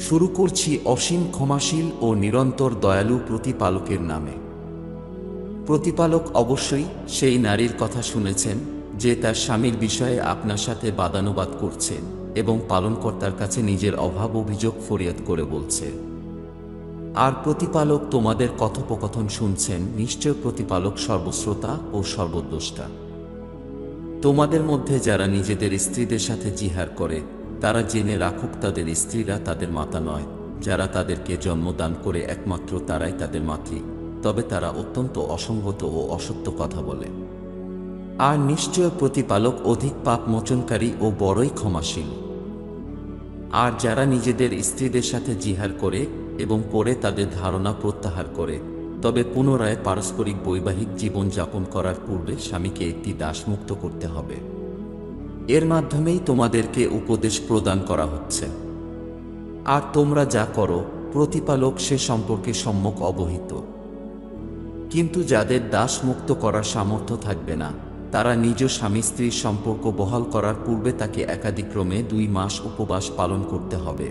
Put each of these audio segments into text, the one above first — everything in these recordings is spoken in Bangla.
শুরু করছি অসীম ক্ষমাশীল ও নিরন্তর দয়ালু প্রতিপালকের নামে। প্রতিপালক অবশ্যই সেই নারীর কথা শুনেছেন যে তার স্বামীর বিষয়ে আপনার সাথে বাদানুবাদ করছে এবং পালনকর্তার কাছে নিজের অভাব অভিযোগ ফরিয়াদ করে বলছে। আর প্রতিপালক তোমাদের কথোপকথন শুনছেন, নিশ্চয় প্রতিপালক সর্বশ্রোতা ও সর্বদ্রষ্টা। তোমাদের মধ্যে যারা নিজেদের স্ত্রীদের সাথে জিহার করে তারা জেনে রাখুক তাদের স্ত্রীরা তাদের মাতা নয়, যারা তাদেরকে জন্মদান করে একমাত্র তারাই তাদের মাতৃ, তবে তারা অত্যন্ত অসঙ্গত ও অসত্য কথা বলে। আর নিশ্চয় প্রতিপালক অধিক পাপ মোচনকারী ও বড়ই ক্ষমাশীল। আর যারা নিজেদের স্ত্রীদের সাথে জিহার করে এবং পরে তাদের ধারণা প্রত্যাহার করে, তবে পুনরায় পারস্পরিক বৈবাহিক জীবন যাপন করার পূর্বে স্বামীকে একটি দাসমুক্ত করতে হবে। এর মাধ্যমেই তোমাদেরকে উপদেশ প্রদান করা হচ্ছে। আর তোমরা যা করো প্রতিপালক সে সম্পর্কে সম্যক অবহিত। কিন্তু যাদের দাসমুক্ত করার সামর্থ্য থাকবে না, তারা নিজ স্বামী স্ত্রীর সম্পর্ক বহাল করার পূর্বে তাকে একাদিক্রমে 2 মাস উপবাস পালন করতে হবে।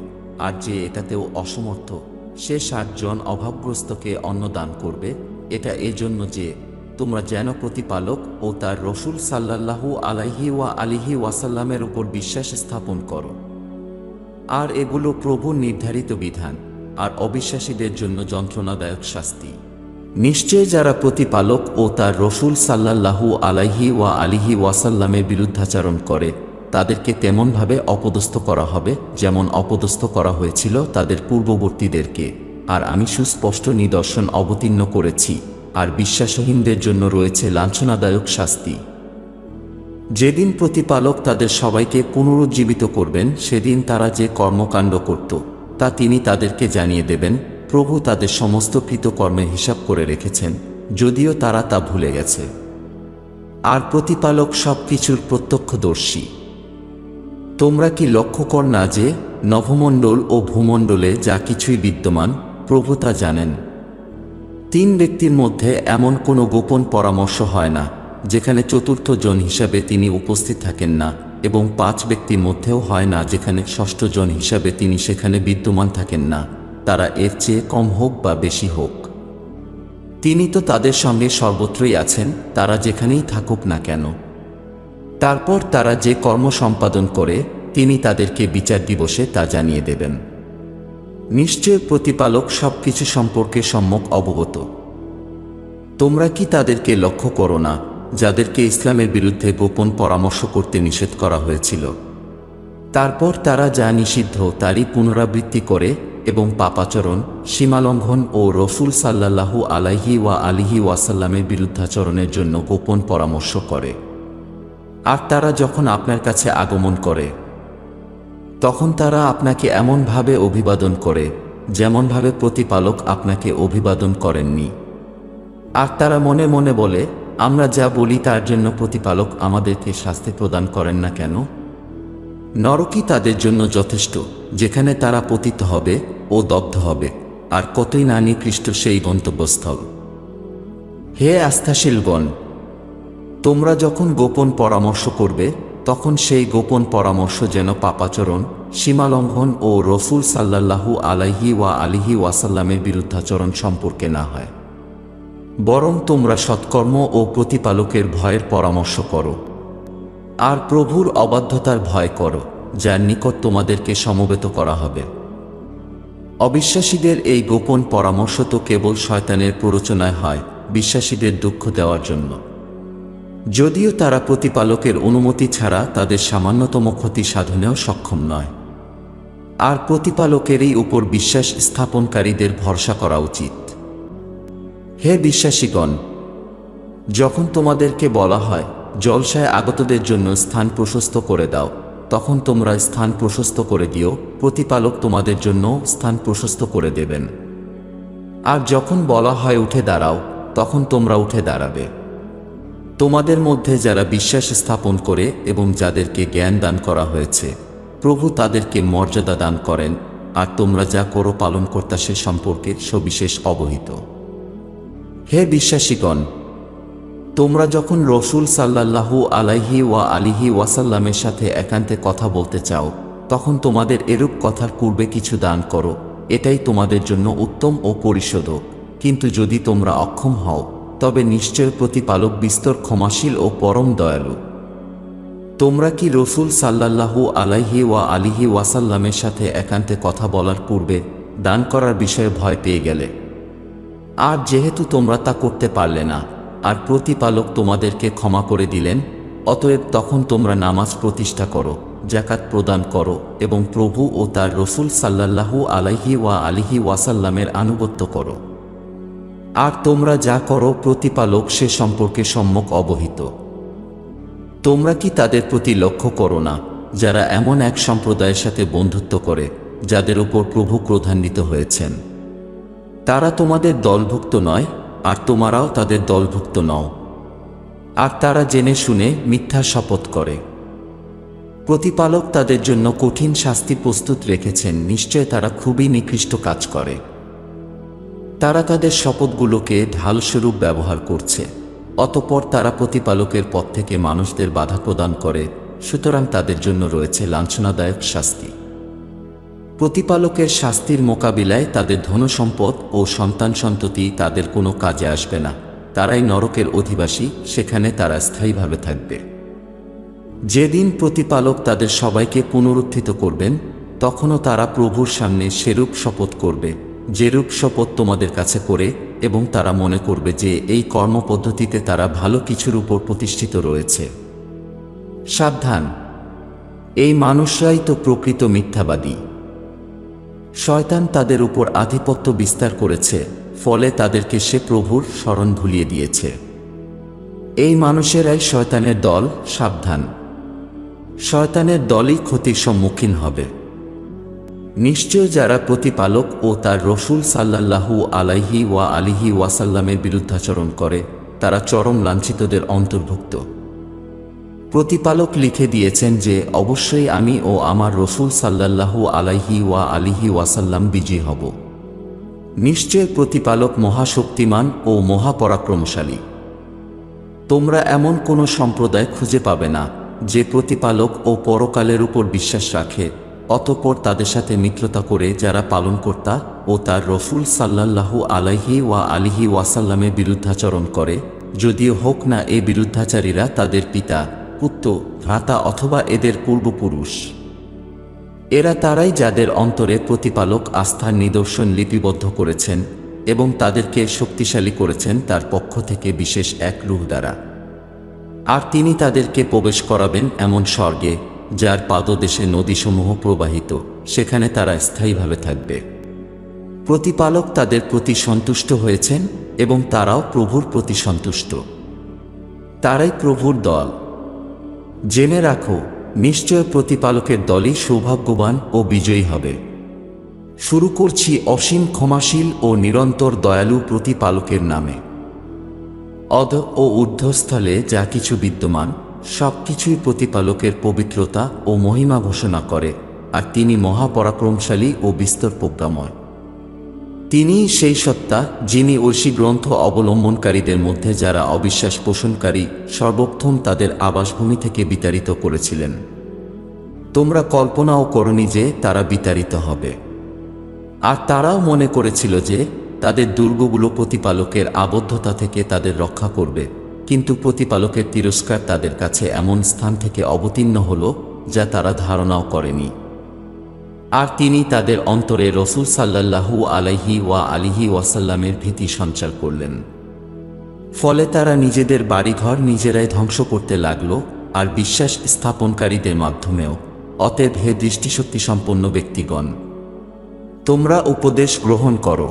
আর যে এটাতেও অসমর্থ, সে 60 জন অভাবগ্রস্তকে অন্ন দান করবে। এটা এজন্য যে তোমরা যেন প্রতিপালক ও তার রসূল সাল্লাল্লাহু আলাইহি ওয়াসাল্লামের উপর বিশ্বাস স্থাপন করো। আর এগুলো প্রভুর নির্ধারিত বিধান, আর অবিশ্বাসীদের জন্য যন্ত্রণাদায়ক শাস্তি। নিশ্চয় যারা প্রতিপালক ও তার রসূল সাল্লাল্লাহু আলাইহি ওয়াসাল্লামের বিরুদ্ধাচরণ করে তাদেরকে তেমনভাবে অপদস্থ করা হবে যেমন অপদস্থ করা হয়েছিল তাদের পূর্ববর্তীদেরকে। আর আমি সুস্পষ্ট নিদর্শন অবতীর্ণ করেছি, আর বিশ্বাসহীনদের জন্য রয়েছে লাঞ্ছনাদায়ক শাস্তি। যেদিন প্রতিপালক তাদের সবাইকে পুনরুজ্জীবিত করবেন, সেদিন তারা যে কর্মকাণ্ড করত তা তিনি তাদেরকে জানিয়ে দেবেন। প্রভু তাদের সমস্ত কৃতকর্মের হিসাব করে রেখেছেন, যদিও তারা তা ভুলে গেছে। আর প্রতিপালক সব কিছুর প্রত্যক্ষদর্শী। তোমরা কি লক্ষ্য কর না যে নভমণ্ডল ও ভূমণ্ডলে যা কিছুই বিদ্যমান প্রভু তা জানেন? 3 ব্যক্তির মধ্যে এমন কোনো গোপন পরামর্শ হয় না যেখানে চতুর্থ জন হিসাবে তিনি উপস্থিত থাকেন না, এবং 5 ব্যক্তির মধ্যেও হয় না যেখানে ষষ্ঠ জন হিসাবে তিনি সেখানে বিদ্যমান থাকেন না, তারা এর চেয়ে কম হোক বা বেশি হোক। তিনি তো তাদের সঙ্গে সর্বত্রই আছেন, তারা যেখানেই থাকুক না কেন। তারপর তারা যে কর্ম সম্পাদন করে তিনি তাদেরকে বিচার দিবসে তা জানিয়ে দেবেন। নিশ্চয় প্রতিপালক সব কিছু সম্পর্কে সম্যক অবগত। তোমরা কি তাদেরকে লক্ষ্য করো না যাদেরকে ইসলামের বিরুদ্ধে গোপন পরামর্শ করতে নিষেধ করা হয়েছিল? তারপর তারা যা নিষিদ্ধ তারই পুনরাবৃত্তি করে এবং পাপাচরণ, সীমালঙ্ঘন ও রসূল সাল্লাল্লাহু আলাইহি ওয়াসাল্লামের বিরুদ্ধাচরণের জন্য গোপন পরামর্শ করে। আর তারা যখন আপনার কাছে আগমন করে তখন তারা আপনাকে এমনভাবে অভিবাদন করে যেমনভাবে প্রতিপালক আপনাকে অভিবাদন করেননি। আর তারা মনে মনে বলে, আমরা যা বলি তার জন্য প্রতিপালক আমাদেরকে শাস্তি প্রদান করেন না কেন? নরকই তাদের জন্য যথেষ্ট, যেখানে তারা পতিত হবে ও দগ্ধ হবে। আর কতই না নিকৃষ্ট সেই গন্তব্যস্থল। হে আস্থাশীলগণ, তোমরা যখন গোপন পরামর্শ করবে তখন সেই গোপন পরামর্শ যেন পাপাচরণ, সীমালঙ্ঘন ও রসূল সাল্লাল্লাহু আলাইহি ওয়াসাল্লামের বিরুদ্ধাচরণ সম্পর্কে না হয়, বরং তোমরা সৎকর্ম ও প্রতিপালকের ভয়ের পরামর্শ করো। আর প্রভুর অবাধ্যতার ভয় করো, যার নিকট তোমাদেরকে সমবেত করা হবে। অবিশ্বাসীদের এই গোপন পরামর্শ তো কেবল শয়তানের প্ররোচনায় হয়, বিশ্বাসীদের দুঃখ দেওয়ার জন্য। যদিও তারা প্রতিপালকের অনুমতি ছাড়া তাদের সামান্যতম ক্ষতি সাধনেও সক্ষম নয়। আর প্রতিপালকেরই উপর বিশ্বাস স্থাপনকারীদের ভরসা করা উচিত। হে বিশ্বাসীগণ, যখন তোমাদেরকে বলা হয় জলসায় আগতদের জন্য স্থান প্রশস্ত করে দাও, তখন তোমরা স্থান প্রশস্ত করে দিও, প্রতিপালক তোমাদের জন্য স্থান প্রশস্ত করে দেবেন। আর যখন বলা হয় উঠে দাঁড়াও, তখন তোমরা উঠে দাঁড়াবে। তোমাদের মধ্যে যারা বিশ্বাস স্থাপন করে এবং যাদেরকে জ্ঞান দান করা হয়েছে, প্রভু তাদেরকে মর্যাদা দান করেন। আর তোমরা যা করো পালনকর্তা সে সম্পর্কে সবিশেষ অবহিত। হে বিশ্বাসীগণ, তোমরা যখন রসূল সাল্লাল্লাহু আলাইহি ওয়াসাল্লামের সাথে একান্তে কথা বলতে চাও, তখন তোমাদের এরূপ কথার পূর্বে কিছু দান করো, এটাই তোমাদের জন্য উত্তম ও পরিশোধক। কিন্তু যদি তোমরা অক্ষম হও, তবে নিশ্চয় প্রতিপালক বিস্তর ক্ষমাশীল ও পরম দয়ালু। তোমরা কি রসুল সাল্লাল্লাহু আলাইহি ওয়া আলিহি ওয়াসাল্লামের সাথে একান্তে কথা বলার পূর্বে দান করার বিষয়ে ভয় পেয়ে গেলে? আর যেহেতু তোমরা তা করতে পারলে না, আর প্রতিপালক তোমাদেরকে ক্ষমা করে দিলেন, অতএব তখন তোমরা নামাজ প্রতিষ্ঠা করো, যাকাত প্রদান করো এবং প্রভু ও তার রসুল সাল্লাল্লাহু আলাইহি ওয়া আলিহি ওয়াসাল্লামের আনুগত্য করো। আর তোমরা যা করো প্রতিপালক সে সম্পর্কে সম্যক অবহিত। তোমরা কি তাদের প্রতি লক্ষ্য করো না, যারা এমন এক সম্প্রদায়ের সাথে বন্ধুত্ব করে যাদের উপর প্রভু ক্রোধান্বিত হয়েছেন? তারা তোমাদের দলভুক্ত নয়, আর তোমরাও তাদের দলভুক্ত নও। আর তারা জেনে শুনে মিথ্যা শপথ করে। প্রতিপালক তাদের জন্য কঠিন শাস্তি প্রস্তুত রেখেছেন, নিশ্চয় তারা খুবই নিকৃষ্ট কাজ করে। তারা তাদের শপথগুলোকে ঢালস্বরূপ ব্যবহার করছে, অতঃপর তারা প্রতিপালকের পথ থেকে মানুষদের বাধা প্রদান করে, সুতরাং তাদের জন্য রয়েছে লাঞ্ছনাদায়ক শাস্তি। প্রতিপালকের শাস্তির মোকাবিলায় তাদের ধনসম্পদ ও সন্তান সন্ততি তাদের কোনো কাজে আসবে না। তারাই নরকের অধিবাসী, সেখানে তারা স্থায়ীভাবে থাকবে। যেদিন প্রতিপালক তাদের সবাইকে পুনরুত্থিত করবেন, তখনও তারা প্রভুর সামনে সেরূপ শপথ করবে যেরূপ শপথ তোমাদের কাছে করে, এবং তারা মনে করবে যে এই কর্মপদ্ধতিতে তারা ভালো কিছুর উপর প্রতিষ্ঠিত রয়েছে। সাবধান, এই মানুষরাই তো প্রকৃত মিথ্যাবাদী। শয়তান তাদের উপর আধিপত্য বিস্তার করেছে, ফলে তাদেরকে সে প্রভুর স্মরণ ভুলিয়ে দিয়েছে। এই মানুষেরাই শয়তানের দল, সাবধান, শয়তানের দলই ক্ষতির সম্মুখীন হবে। নিশ্চয় যারা প্রতিপালক ও তার রসুল সাল্লাল্লাহু আলাইহি ওয়া আলিহি ওয়াসাল্লামের বিরুদ্ধাচরণ করে, তারা চরম লাঞ্ছিতদের অন্তর্ভুক্ত। প্রতিপালক লিখে দিয়েছেন যে অবশ্যই আমি ও আমার রসুল সাল্লাল্লাহু আলাইহি ওয়া আলিহি ওয়াসাল্লাম বিজয়ী হব। নিশ্চয় প্রতিপালক মহাশক্তিমান ও মহাপরাক্রমশালী। তোমরা এমন কোনো সম্প্রদায় খুঁজে পাবে না যে প্রতিপালক ও পরকালের উপর বিশ্বাস রাখে, অতঃপর তাদের সাথে মিত্রতা করে যারা পালনকর্তা ও তার রসুল সাল্লাল্লাহু আলাইহি ওয়া আলিহি ওয়াসাল্লামের বিরুদ্ধাচরণ করে, যদিও হোক না এই বিরুদ্ধাচারীরা তাদের পিতা, পুত্র, ভ্রাতা অথবা এদের পূর্বপুরুষ। এরা তারাই যাদের অন্তরে প্রতিপালক আস্থার নিদর্শন লিপিবদ্ধ করেছেন এবং তাদেরকে শক্তিশালী করেছেন তার পক্ষ থেকে বিশেষ এক রূহ দ্বারা। আর তিনি তাদেরকে প্রবেশ করাবেন এমন স্বর্গে যার পাদদেশে নদীসমূহ প্রবাহিত, সেখানে তারা স্থায়ীভাবে থাকবে। প্রতিপালক তাদের প্রতি সন্তুষ্ট হয়েছেন এবং তারাও প্রভুর প্রতি সন্তুষ্ট। তারাই প্রভুর দল। জেনে রাখো, নিশ্চয় প্রতিপালকের দলই সৌভাগ্যবান ও বিজয়ী হবে। শুরু করছি অসীম ক্ষমাশীল ও নিরন্তর দয়ালু প্রতিপালকের নামে। অধ ও ঊর্ধ্বস্থলে যা কিছু বিদ্যমান, সব কিছুই প্রতিপালকের পবিত্রতা ও মহিমা ঘোষণা করে, আর তিনি মহাপরাক্রমশালী ও বিস্তর প্রজ্ঞাময়। তিনিই সেই সত্তা যিনি ঐশী গ্রন্থ অবলম্বনকারীদের মধ্যে যারা অবিশ্বাস পোষণকারী সর্বপ্রথম তাদের আবাসভূমি থেকে বিতাড়িত করেছিলেন। তোমরা কল্পনাও করনি যে তারা বিতাড়িত হবে। আর তারাও মনে করেছিল যে তাদের দুর্গগুলো প্রতিপালকের আবদ্ধতা থেকে তাদের রক্ষা করবে, কিন্তু প্রতিপালকের তিরস্কার তাদের কাছে এমন স্থান থেকে অবতীর্ণ হল যা তারা ধারণাও করেনি। আর তিনি তাদের অন্তরে রসুল সাল্লাল্লাহু আলাইহি ওয়া আলিহি ওয়াসাল্লামের ভীতি সঞ্চার করলেন। ফলে তারা নিজেদের বাড়িঘর নিজেরাই ধ্বংস করতে লাগল, আর বিশ্বাস স্থাপনকারীদের মাধ্যমেও। অতএব হে দৃষ্টিশক্তি সম্পন্ন ব্যক্তিগণ, তোমরা উপদেশ গ্রহণ করো।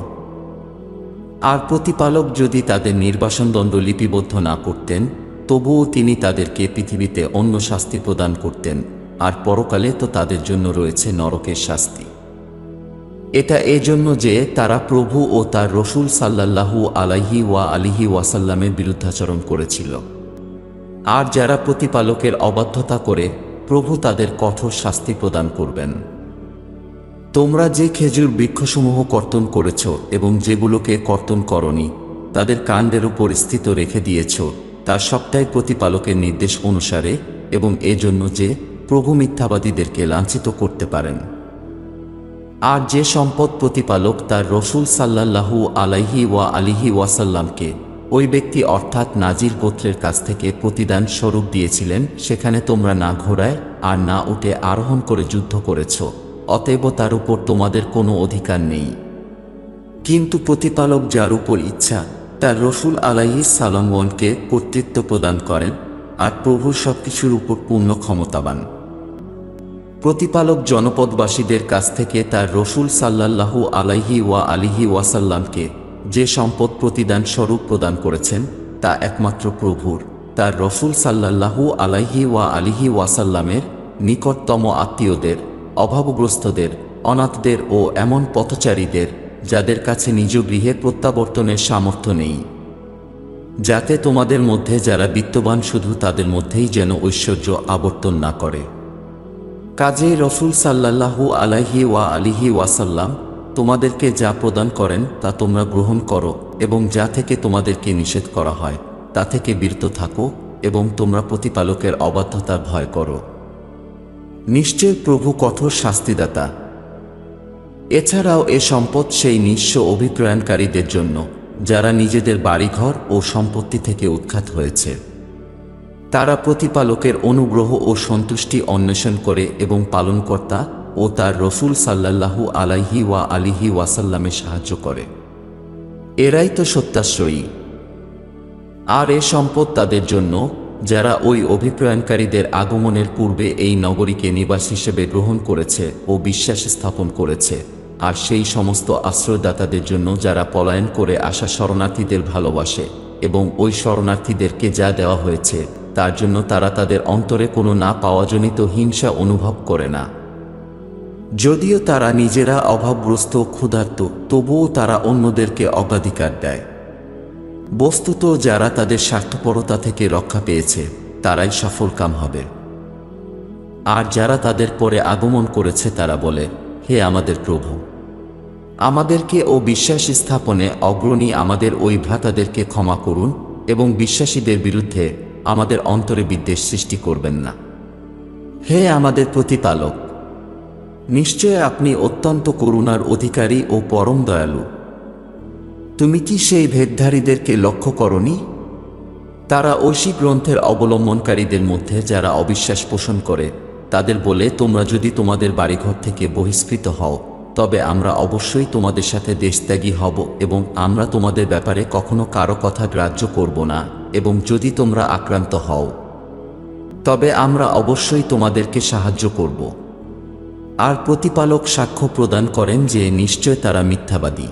আর প্রতিপালক যদি তাদের নির্বাসনদণ্ড লিপিবদ্ধ না করতেন, তবুও তিনি তাদেরকে পৃথিবীতে অন্য শাস্তি প্রদান করতেন, আর পরকালে তো তাদের জন্য রয়েছে নরকের শাস্তি। এটা এজন্য যে তারা প্রভু ও তার রসুল সাল্লাল্লাহু আলাইহি ওয়া আলিহি ওয়াসাল্লামের বিরুদ্ধাচরণ করেছিল। আর যারা প্রতিপালকের অবাধ্যতা করে, প্রভু তাদের কঠোর শাস্তি প্রদান করবেন। তোমরা যে খেজুর বৃক্ষসমূহ কর্তন করেছ এবং যেগুলোকে কর্তন করনি, তাদের কাণ্ডের উপর স্থিত রেখে দিয়েছ, তার সবটাই প্রতিপালকের নির্দেশ অনুসারে, এবং এজন্য যে প্রভু মিথ্যাবাদীদেরকে লাঞ্ছিত করতে পারেন। আর যে সম্পদ প্রতিপালক তার রসূল সাল্লাল্লাহু আলাইহি ওয়াসাল্লামকে ওই ব্যক্তি অর্থাৎ নাজির গোত্রের কাছ থেকে প্রতিদান স্বরূপ দিয়েছিলেন, সেখানে তোমরা না ঘোড়ায় আর না উটে আরোহণ করে যুদ্ধ করেছ, অতএব তার উপর তোমাদের কোনো অধিকার নেই। কিন্তু প্রতিপালক যার উপর ইচ্ছা তার রসূল আলাইহিস সালামগণকে কর্তৃত্ব প্রদান করেন, আর প্রভু সবকিছুর উপর পূর্ণ ক্ষমতাবান। প্রতিপালক জনপদবাসীদের কাছ থেকে তার রসূল সাল্লাল্লাহু আলাইহি ওয়াসাল্লামকে যে সম্পদ প্রতিদান স্বরূপ প্রদান করেছেন তা একমাত্র প্রভুর, তার রসূল সাল্লাল্লাহু আলাইহি ওয়াসাল্লামের নিকটতম আত্মীয়দের, অভাবগ্রস্তদের, অনাথদের ও এমন পথচারীদের যাদের কাছে নিজ গৃহে প্রত্যাবর্তনের সামর্থ্য নেই, যাতে তোমাদের মধ্যে যারা বিত্তবান শুধু তাদের মধ্যেই যেন ঐশ্বর্য আবর্তন না করে। কাজেই রসূল সাল্লাল্লাহু আলাইহি ওয়াসাল্লাম তোমাদেরকে যা প্রদান করেন তা তোমরা গ্রহণ করো, এবং যা থেকে তোমাদেরকে নিষেধ করা হয় তা থেকে বিরত থাকো, এবং তোমরা প্রতিপালকের অবাধ্যতার ভয় করো। নিশ্চয় প্রভু কঠোর শাস্তিদাতা। এছাড়াও এ সম্পদ সেই নিঃস্ব অভিপ্রায়নকারীদের জন্য যারা নিজেদের বাড়িঘর ও সম্পত্তি থেকে উৎখাত হয়েছে। তারা প্রতিপালকের অনুগ্রহ ও সন্তুষ্টি অন্বেষণ করে এবং পালনকর্তা ও তার রসূল সাল্লাল্লাহু আলাইহি ওয়াসাল্লামে সাহায্য করে। এরাই তো সত্যাশ্রয়ী। আর এ সম্পদ তাদের জন্য যারা ওই অভিপ্রায়নকারীদের আগমনের পূর্বে এই নগরীকে নিবাস হিসেবে গ্রহণ করেছে ও বিশ্বাস স্থাপন করেছে, আর সেই সমস্ত আশ্রয়দাতাদের জন্য যারা পলায়ন করে আসা শরণার্থীদের ভালোবাসে এবং ওই শরণার্থীদেরকে যা দেওয়া হয়েছে তার জন্য তারা তাদের অন্তরে কোনো না পাওয়াজনিত হিংসা অনুভব করে না। যদিও তারা নিজেরা অভাবগ্রস্ত ক্ষুধার্ত, তবুও তারা অন্যদেরকে অগ্রাধিকার দেয়। বস্তুত যারা তাদের স্বার্থপরতা থেকে রক্ষা পেয়েছে তারাই সফলকাম হবে। আর যারা তাদের পরে আগমন করেছে তারা বলে, হে আমাদের প্রভু, আমাদেরকে ও বিশ্বাস স্থাপনে অগ্রণী আমাদের ওই ভ্রাতাদেরকে ক্ষমা করুন এবং বিশ্বাসীদের বিরুদ্ধে আমাদের অন্তরে বিদ্বেষ সৃষ্টি করবেন না। হে আমাদের প্রতিপালক, নিশ্চয় আপনি অত্যন্ত করুণার অধিকারী ও পরম দয়ালু। তুমি কি সেই ভেদধারীদেরকে লক্ষ্য করনি? তারা ঐশী গ্রন্থের অবলম্বনকারীদের মধ্যে যারা অবিশ্বাস পোষণ করে তাদের বলে, তোমরা যদি তোমাদের বাড়িঘর থেকে বহিষ্কৃত হও তবে আমরা অবশ্যই তোমাদের সাথে দেশত্যাগী হব এবং আমরা তোমাদের ব্যাপারে কখনো কারো কথা গ্রাহ্য করব না, এবং যদি তোমরা আক্রান্ত হও তবে আমরা অবশ্যই তোমাদেরকে সাহায্য করব। আর প্রতিপালক সাক্ষ্য প্রদান করেন যে নিশ্চয় তারা মিথ্যাবাদী।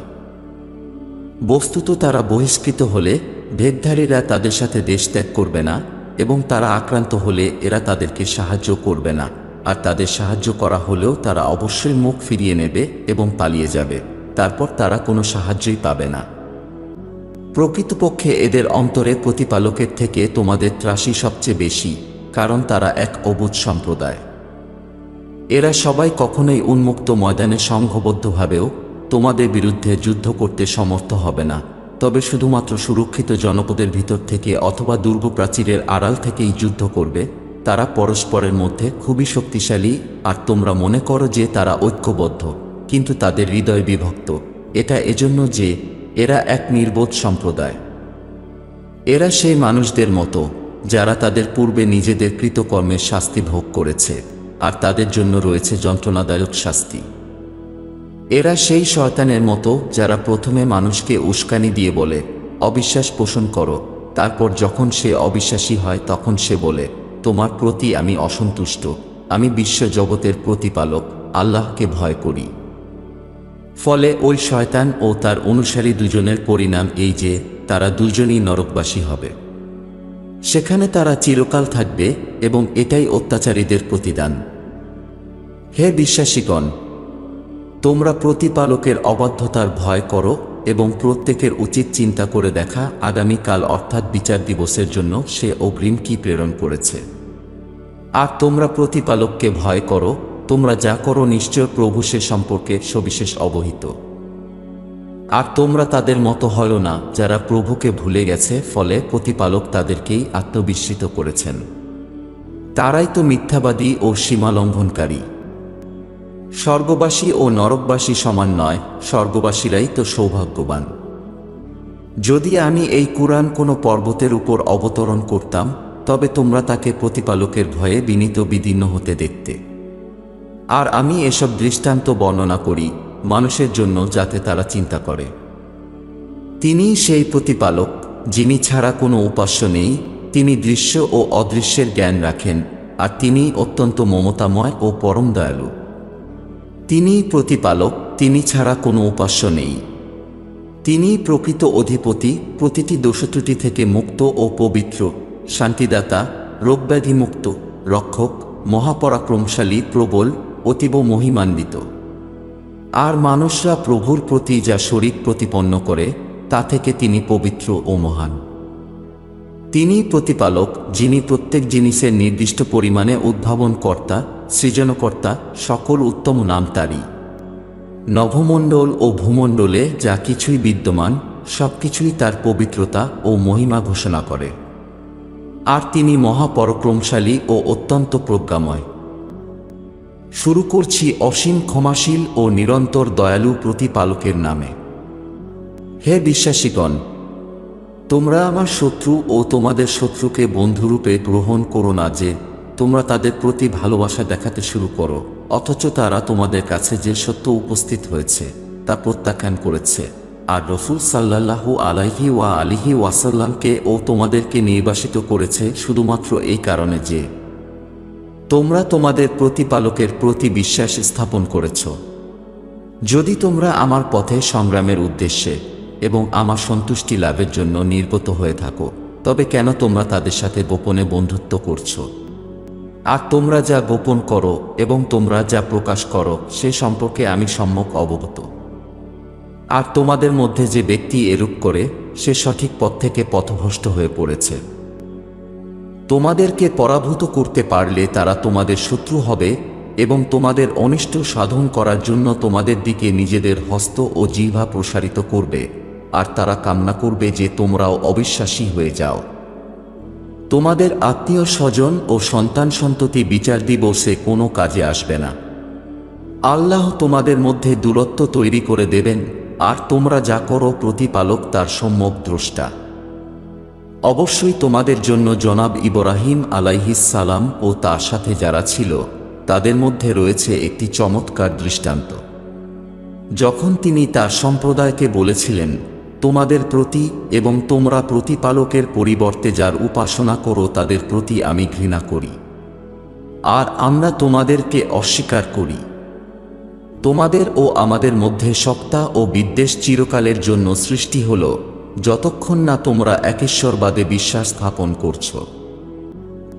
বস্তুত তারা বহিষ্কৃত হলে ভেদধারীরা তাদের সাথে দেশ ত্যাগ করবে না, এবং তারা আক্রান্ত হলে এরা তাদেরকে সাহায্য করবে না, আর তাদের সাহায্য করা হলেও তারা অবশ্যই মুখ ফিরিয়ে নেবে এবং পালিয়ে যাবে, তারপর তারা কোনো সাহায্যই পাবে না। প্রকৃতপক্ষে এদের অন্তরে প্রতিপালকের থেকে তোমাদের ত্রাসী সবচেয়ে বেশি, কারণ তারা এক অবুঝ সম্প্রদায়। এরা সবাই কখনোই উন্মুক্ত ময়দানে সংঘবদ্ধভাবেও তোমাদের বিরুদ্ধে যুদ্ধ করতে সমর্থ হবে না, তবে শুধুমাত্র সুরক্ষিত জনপদের ভিতর থেকে অথবা দুর্গ প্রাচীরের আড়াল থেকেই যুদ্ধ করবে। তারা পরস্পরের মধ্যে খুবই শক্তিশালী, আর তোমরা মনে করো যে তারা ঐক্যবদ্ধ, কিন্তু তাদের হৃদয় বিভক্ত। এটা এজন্য যে এরা এক নির্বোধ সম্প্রদায়। এরা সেই মানুষদের মতো যারা তাদের পূর্বে নিজেদের কৃতকর্মের শাস্তি ভোগ করেছে, আর তাদের জন্য রয়েছে যন্ত্রণাদায়ক শাস্তি। এরা সেই শয়তানের মতো যারা প্রথমে মানুষকে উস্কানি দিয়ে বলে, অবিশ্বাস পোষণ করো, তারপর যখন সে অবিশ্বাসী হয় তখন সে বলে, তোমার প্রতি আমি অসন্তুষ্ট, আমি বিশ্ব জগতের প্রতিপালক আল্লাহকে ভয় করি। ফলে ওই শয়তান ও তার অনুসারী দুজনের পরিণাম এই যে তারা দুজনই নরকবাসী হবে। সেখানে তারা চিরকাল থাকবে, এবং এটাই অত্যাচারীদের প্রতিদান। হে বিশ্বাসীগণ, তোমরা প্রতিপালকের অবাধ্যতার ভয় করো এবং প্রত্যেকের উচিত চিন্তা করে দেখা আগামীকাল অর্থাৎ বিচার দিবসের জন্য সে অগ্রিম কি প্রেরণ করেছে। আর তোমরা প্রতিপালককে ভয় করো, তোমরা যা করো নিশ্চয় প্রভু সে সম্পর্কে সবিশেষ অবহিত। আর তোমরা তাদের মতো হয় না যারা প্রভুকে ভুলে গেছে, ফলে প্রতিপালক তাদেরকেই আত্মবিস্মৃত করেছেন। তারাই তো মিথ্যাবাদী ও সীমালঙ্ঘনকারী। স্বর্গবাসী ও নরকবাসী সমান নয়, স্বর্গবাসীরাই তো সৌভাগ্যবান। যদি আমি এই কুরআন কোনো পর্বতের উপর অবতরণ করতাম, তবে তোমরা তাকে প্রতিপালকের ভয়ে বিনীত বিদীর্ণ হতে দেখতে। আর আমি এসব দৃষ্টান্ত বর্ণনা করি মানুষের জন্য, যাতে তারা চিন্তা করে। তিনিই সেই প্রতিপালক যিনি ছাড়া কোনো উপাস্য নেই। তিনি দৃশ্য ও অদৃশ্যের জ্ঞান রাখেন, আর তিনিই অত্যন্ত মমতাময় ও পরম দয়ালু। তিনিই প্রতিপালক, তিনি ছাড়া কোনো উপাস্য নেই। তিনিই প্রকৃত অধিপতি, প্রতিটি দোষত্রুটি থেকে মুক্ত ও পবিত্র, শান্তিদাতা, রোগব্যাধিমুক্ত, রক্ষক, মহাপরাক্রমশালী, প্রবল, অতীব মহিমান্বিত। আর মানুষরা প্রভুর প্রতি যা শরীক প্রতিপন্ন করে তা থেকে তিনি পবিত্র ও মহান। তিনি প্রতিপালক যিনি প্রত্যেক জিনিসের নির্দিষ্ট পরিমাণে উদ্ভাবনকর্তা, সৃজনকর্তা। সকল উত্তম নাম তারই। নভমণ্ডল ও ভূমণ্ডলে যা কিছুই বিদ্যমান সবকিছুই তার পবিত্রতা ও মহিমা ঘোষণা করে। আর তিনি মহাপরাক্রমশালী ও অত্যন্ত প্রজ্ঞাময়। শুরু করছি অসীম ক্ষমাশীল ও নিরন্তর দয়ালু প্রতিপালকের নামে। হে বিশ্বাসীগণ, তোমরা আমার শত্রু ও তোমাদের শত্রুকে বন্ধুরূপে গ্রহণ করো না, যে তোমরা তাদের প্রতি ভালোবাসা দেখাতে শুরু করো, অথচ তারা তোমাদের কাছে যে সত্য উপস্থিত হয়েছে তা প্রত্যাখ্যান করেছে। আর রসূল সাল্লাল্লাহু আলাইহি ওয়া আলিহি ওয়াসাল্লামকে ও তোমাদেরকে নির্বাসিত করেছে শুধুমাত্র এই কারণে যে তোমরা তোমাদের প্রতিপালকের প্রতি বিশ্বাস স্থাপন করেছ। যদি তোমরা আমার পথে সংগ্রামের উদ্দেশ্যে এবং আমার সন্তুষ্টি লাভের জন্য নির্গত হয়ে থাকো, তবে কেন তোমরা তাদের সাথে গোপনে বন্ধুত্ব করছো? আর তোমরা যা গোপন করো এবং তোমরা যা প্রকাশ করো সে সম্পর্কে আমি সম্যক অবগত। আর তোমাদের মধ্যে যে ব্যক্তি এরূপ করে সে সঠিক পথ থেকে পথভ্রষ্ট হয়ে পড়েছে। তোমাদেরকে পরাভূত করতে পারলে তারা তোমাদের শত্রু হবে এবং তোমাদের অনিষ্ট সাধন করার জন্য তোমাদের দিকে নিজেদের হস্ত ও জিহ্বা প্রসারিত করবে, আর তারা কামনা করবে যে তোমরাও অবিশ্বাসী হয়ে যাও। তোমাদের আত্মীয় স্বজন ও সন্তান সন্ততি বিচার দিবসে কোনো কাজে আসবে না। আল্লাহ তোমাদের মধ্যে দূরত্ব তৈরি করে দেবেন, আর তোমরা যা করো প্রতিপালক তার সম্যক দ্রষ্টা। অবশ্যই তোমাদের জন্য জনাব ইব্রাহিম আলাইহিস সালাম ও তার সাথে যারা ছিল তাদের মধ্যে রয়েছে একটি চমৎকার দৃষ্টান্ত। যখন তিনি তার সম্প্রদায়কে বলেছিলেন, তোমাদের প্রতি এবং তোমরা প্রতিপালকের পরিবর্তে যার উপাসনা করো তাদের প্রতি আমি ঘৃণা করি, আর আমরা তোমাদেরকে অস্বীকার করি। তোমাদের ও আমাদের মধ্যে সত্তা ও বিদ্বেষ চিরকালের জন্য সৃষ্টি হল, যতক্ষণ না তোমরা একেশ্বরবাদে বিশ্বাস স্থাপন করছ।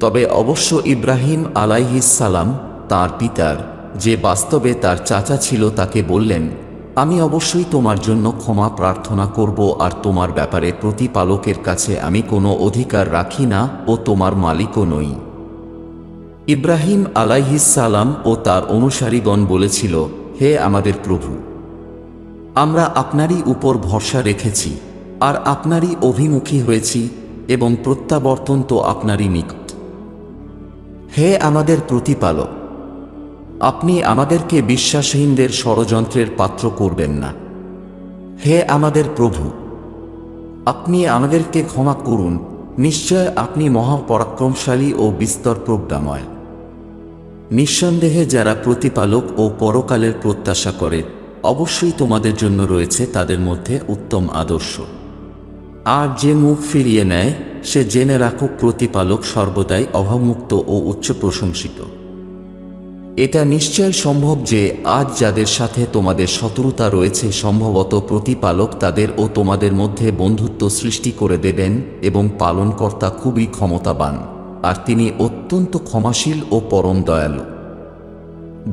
তবে অবশ্য ইব্রাহিম আলাইহিস সালাম তাঁর পিতার, যে বাস্তবে তার চাচা ছিল, তাকে বললেন, আমি অবশ্যই তোমার জন্য ক্ষমা প্রার্থনা করব, আর তোমার ব্যাপারে প্রতিপালকের কাছে আমি কোনো অধিকার রাখি না ও তোমার মালিকও নই। ইব্রাহিম আলাইহিস সালাম ও তার অনুসারীগণ বলেছিল, হে আমাদের প্রভু, আমরা আপনারই উপর ভরসা রেখেছি আর আপনারই অভিমুখী হয়েছি এবং প্রত্যাবর্তন তো আপনারই নিকট। হে আমাদের প্রতিপালক, আপনি আমাদেরকে বিশ্বাসহীনদের ষড়যন্ত্রের পাত্র করবেন না। হে আমাদের প্রভু, আপনি আমাদেরকে ক্ষমা করুন, নিশ্চয় আপনি মহাপরাক্রমশালী ও বিস্তর প্রজ্ঞাময়। নিঃসন্দেহে যারা প্রতিপালক ও পরকালের প্রত্যাশা করে, অবশ্যই তোমাদের জন্য রয়েছে তাদের মধ্যে উত্তম আদর্শ। আর যে মুখ ফিরিয়ে নেয় সে জেনে রাখুক প্রতিপালক সর্বদাই অভাবমুক্ত ও উচ্চ প্রশংসিত। এটা নিশ্চয় সম্ভব যে আজ যাদের সাথে তোমাদের শত্রুতা রয়েছে, সম্ভবত প্রতিপালক তাদের ও তোমাদের মধ্যে বন্ধুত্ব সৃষ্টি করে দেবেন, এবং পালনকর্তা খুবই ক্ষমতাবান, আর তিনি অত্যন্ত ক্ষমাশীল ও পরম দয়ালু।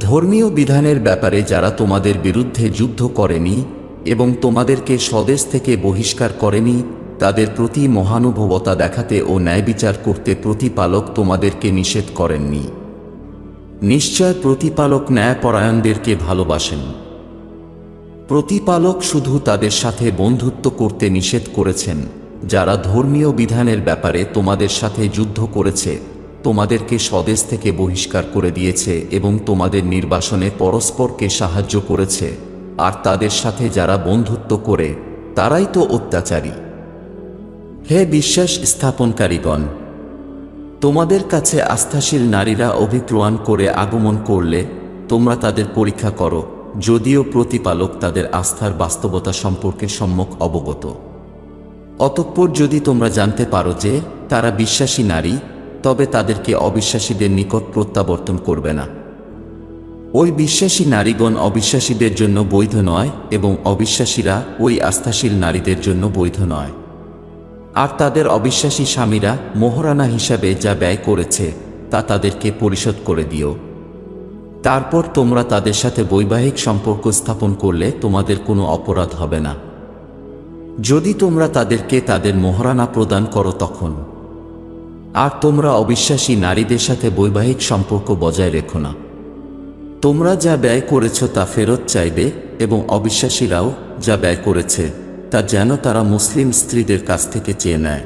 ধর্মীয় বিধানের ব্যাপারে যারা তোমাদের বিরুদ্ধে যুদ্ধ করেনি এবং তোমাদেরকে স্বদেশ থেকে বহিষ্কার করেনি, তাদের প্রতি মহানুভবতা দেখাতে ও ন্যায়বিচার করতে প্রতিপালক তোমাদেরকে নিষেধ করেননি। নিশ্চয় প্রতিপালক ন্যায়পরায়ণদেরকে ভালোবাসেন। প্রতিপালক শুধু তাদের সাথে বন্ধুত্ব করতে নিষেধ করেছেন যারা ধর্মীয় বিধানের ব্যাপারে তোমাদের সাথে যুদ্ধ করেছে, তোমাদেরকে স্বদেশ থেকে বহিষ্কার করে দিয়েছে এবং তোমাদের নির্বাসনে পরস্পরকে সাহায্য করেছে, আর তাদের সাথে যারা বন্ধুত্ব করে তারাই তো অত্যাচারী। হে বিশ্বাস স্থাপনকারীগণ, তোমাদের কাছে আস্থাশীল নারীরা অভিপ্রয়াণ করে আগমন করলে তোমরা তাদের পরীক্ষা করো, যদিও প্রতিপালক তাদের আস্থার বাস্তবতা সম্পর্কে সম্যক অবগত। অতঃপর যদি তোমরা জানতে পারো যে তারা বিশ্বাসী নারী, তবে তাদেরকে অবিশ্বাসীদের নিকট প্রত্যাবর্তন করবে না। ওই বিশ্বাসী নারীগণ অবিশ্বাসীদের জন্য বৈধ নয় এবং অবিশ্বাসীরা ওই আস্থাশীল নারীদের জন্য বৈধ নয়। আর তাদের অবিশ্বাসী স্বামীরা মোহরানা হিসাবে যা ব্যয় করেছে তা তাদেরকে পরিশোধ করে দিও। তারপর তোমরা তাদের সাথে বৈবাহিক সম্পর্ক স্থাপন করলে তোমাদের কোনো অপরাধ হবে না, যদি তোমরা তাদেরকে তাদের মোহরানা প্রদান করো তখন। আর তোমরা অবিশ্বাসী নারীদের সাথে বৈবাহিক সম্পর্ক বজায় রেখো না। তোমরা যা ব্যয় করেছ তা ফেরত চাইবে এবং অবিশ্বাসীরাও যা ব্যয় করেছে তা যেন তারা মুসলিম স্ত্রীদের কাছ থেকে চেয়ে নেয়।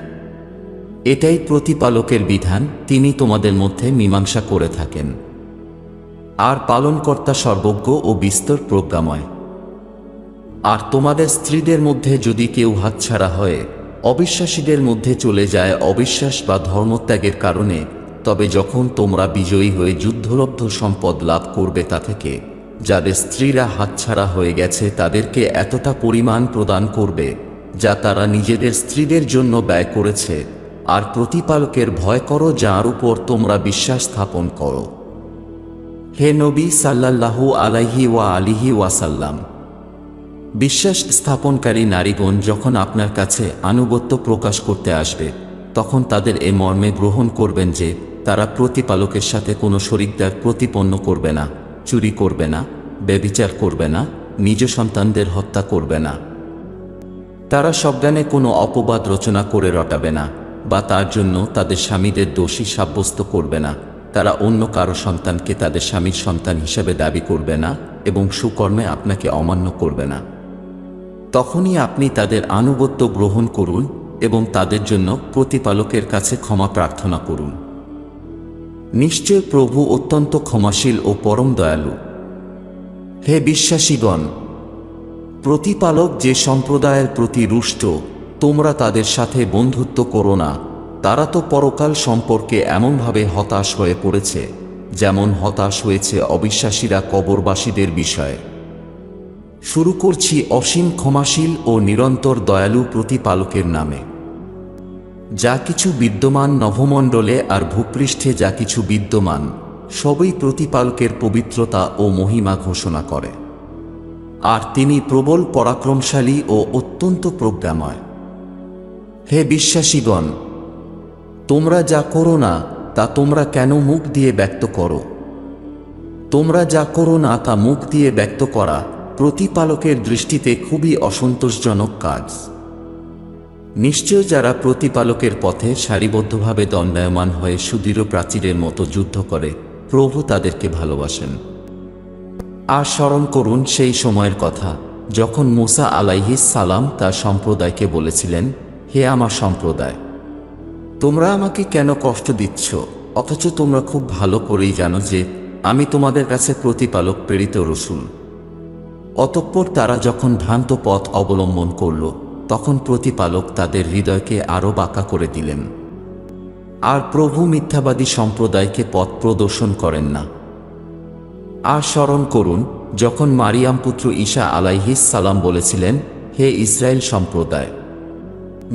এটাই প্রতিপালকের বিধান, তিনি তোমাদের মধ্যে মীমাংসা করে থাকেন। আর পালনকর্তা সর্বজ্ঞ ও বিস্তর প্রজ্ঞাময়। আর তোমাদের স্ত্রীদের মধ্যে যদি কেউ হাতছাড়া হয়ে অবিশ্বাসীদের মধ্যে চলে যায় অবিশ্বাস বা ধর্মত্যাগের কারণে, তবে যখন তোমরা বিজয়ী হয়ে যুদ্ধলব্ধ সম্পদ লাভ করবে তা থেকে যাদের স্ত্রীরা হাতছাড়া হয়ে গেছে তাদেরকে এতটা পরিমাণ প্রদান করবে যা তারা নিজেদের স্ত্রীদের জন্য ব্যয় করেছে, আর প্রতিপালকের ভয় করো যার উপর তোমরা বিশ্বাস স্থাপন করো। হে নবী সাল্লাল্লাহু আলাইহি ওয়া আলিহি ওয়াসাল্লাম, বিশ্বাস স্থাপনকারী নারীগণ যখন আপনার কাছে আনুগত্য প্রকাশ করতে আসবে তখন তাদের এ মর্মে গ্রহণ করবেন যে তারা প্রতিপালকের সাথে কোনো শরিকদার প্রতিপন্ন করবে না, চুরি করবে না, ব্যভিচার করবে না, নিজ সন্তানদের হত্যা করবে না। তারা সজ্ঞানে কোনো অপবাদ রচনা করে রটাবে না বা তার জন্য তাদের স্বামীদের দোষী সাব্যস্ত করবে না। তারা অন্য কারো সন্তানকে তাদের স্বামীর সন্তান হিসেবে দাবি করবে না এবং সুকর্মে আপনাকে অমান্য করবে না। তখনই আপনি তাদের আনুগত্য গ্রহণ করুন এবং তাদের জন্য প্রতিপালকের কাছে ক্ষমা প্রার্থনা করুন। নিশ্চয় প্রভু অত্যন্ত ক্ষমাশীল ও পরম দয়ালু। হে বিশ্বাসীগণ, প্রতিপালক যে সম্প্রদায়ের প্রতি রুষ্ট তোমরা তাদের সাথে বন্ধুত্ব করো না, তারা তো পরকাল সম্পর্কে এমনভাবে হতাশ হয়ে পড়েছে যেমন হতাশ হয়েছে অবিশ্বাসীরা কবরবাসীদের বিষয়ে। শুরু করছি অসীম ক্ষমাশীল ও নিরন্তর দয়ালু প্রতিপালকের নামে। যা কিছু বিদ্যমান নভমণ্ডলে আর ভূপৃষ্ঠে যা কিছু বিদ্যমান সবই প্রতিপালকের পবিত্রতা ও মহিমা ঘোষণা করে। আর তিনি প্রবল পরাক্রমশালী ও অত্যন্ত প্রজ্ঞাময়। হে বিশ্বাসীগণ, তোমরা যা করো না তা তোমরা কেন মুখ দিয়ে ব্যক্ত করো? তোমরা যা করো না তা মুখ দিয়ে ব্যক্ত করা প্রতিপালকের দৃষ্টিতে খুবই অসন্তোষজনক কাজ। নিশ্চয় যারা প্রতিপালকের পথে সারিবদ্ধভাবে দণ্ডায়মান হয়ে সুদৃঢ় প্রাচীরের মতো যুদ্ধ করে, প্রভু তাদেরকে ভালোবাসেন। আর স্মরণ করুন সেই সময়ের কথা যখন মুসা আলাইহিস সালাম তার সম্প্রদায়কে বলেছিলেন, হে আমার সম্প্রদায়, তোমরা আমাকে কেন কষ্ট দিচ্ছ, অথচ তোমরা খুব ভালো করেই জানো যে আমি তোমাদের কাছে প্রতিপালক প্রেরিত রসূল। অতঃপর তারা যখন ভ্রান্ত পথ অবলম্বন করল তখন প্রতিপালক তাদের হৃদয়কে আরও বাঁকা করে দিলেন। আর প্রভু মিথ্যাবাদী সম্প্রদায়কে পথ প্রদর্শন করেন না। আর স্মরণ করুন যখন মারিয়াম পুত্র ঈসা আলাইহিস সালাম বলেছিলেন, হে ইসরায়েল সম্প্রদায়,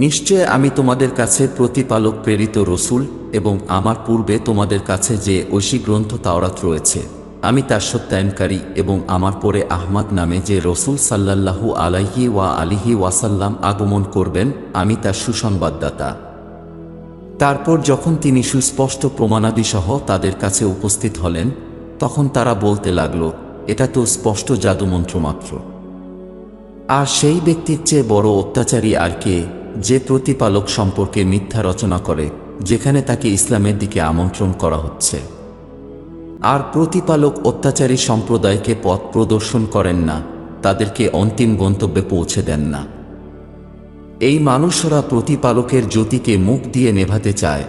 নিশ্চয় আমি তোমাদের কাছে প্রতিপালক প্রেরিত রসূল এবং আমার পূর্বে তোমাদের কাছে যে ঐশী গ্রন্থ তাওরাত রয়েছে আমি তার সত্যায়নকারী, এবং আমার পরে আহমদ নামে যে রসূল সাল্লাল্লাহু আলাইহি ওয়া আলিহি ওয়াসাল্লাম আগমন করবেন আমি তার সুসংবাদদাতা। তারপর যখন তিনি সুস্পষ্ট প্রমাণাদিসহ তাদের কাছে উপস্থিত হলেন তখন তারা বলতে লাগল, এটা তো স্পষ্ট জাদুমন্ত্র মাত্র। আর সেই ব্যক্তির চেয়ে বড় অত্যাচারী আর কে, যে প্রতিপালক সম্পর্কে মিথ্যা রচনা করে যেখানে তাকে ইসলামের দিকে আমন্ত্রণ করা হচ্ছে। আর প্রতিপালক অত্যাচারী সম্প্রদায়কে পথ প্রদর্শন করেন না, তাদেরকে অন্তিম গন্তব্যে পৌঁছে দেন না। এই মানুষরা প্রতিপালকের জ্যোতিকে মুখ দিয়ে নেভাতে চায়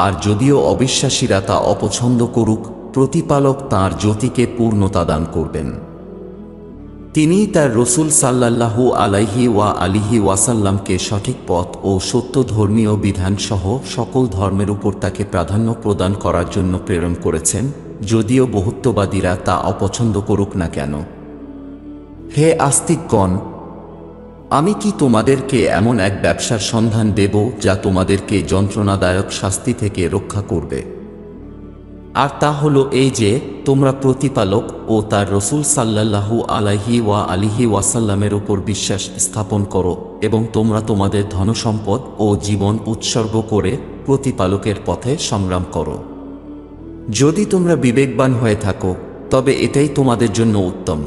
আর যদিও অবিশ্বাসীরা তা অপছন্দ করুক, প্রতিপালক তাঁর জ্যোতিকে পূর্ণতা দান করবেন। তিনি তার রসূল সাল্লাল্লাহু আলাইহি ওয়াসাল্লামকে সঠিক পথ ও সত্য ধর্মীয় বিধানসহ সকল ধর্মের উপর তাকে প্রাধান্য প্রদান করার জন্য প্রেরণ করেছেন, যদিও বহুত্ববাদীরা তা অপছন্দ করুক না কেন। হে আস্তিকগণ, আমি কি তোমাদেরকে এমন এক ব্যবসার সন্ধান দেব যা তোমাদেরকে যন্ত্রণাদায়ক শাস্তি থেকে রক্ষা করবে? আর তা হলো এই যে, তোমরা প্রতিপালক ও তার রসূল সাল্লাল্লাহু আলাইহি ওয়াসাল্লামের উপর বিশ্বাস স্থাপন করো এবং তোমরা তোমাদের ধনসম্পদ ও জীবন উৎসর্গ করে প্রতিপালকের পথে সংগ্রাম করো। যদি তোমরা বিবেকবান হয়ে থাকো তবে এটাই তোমাদের জন্য উত্তম।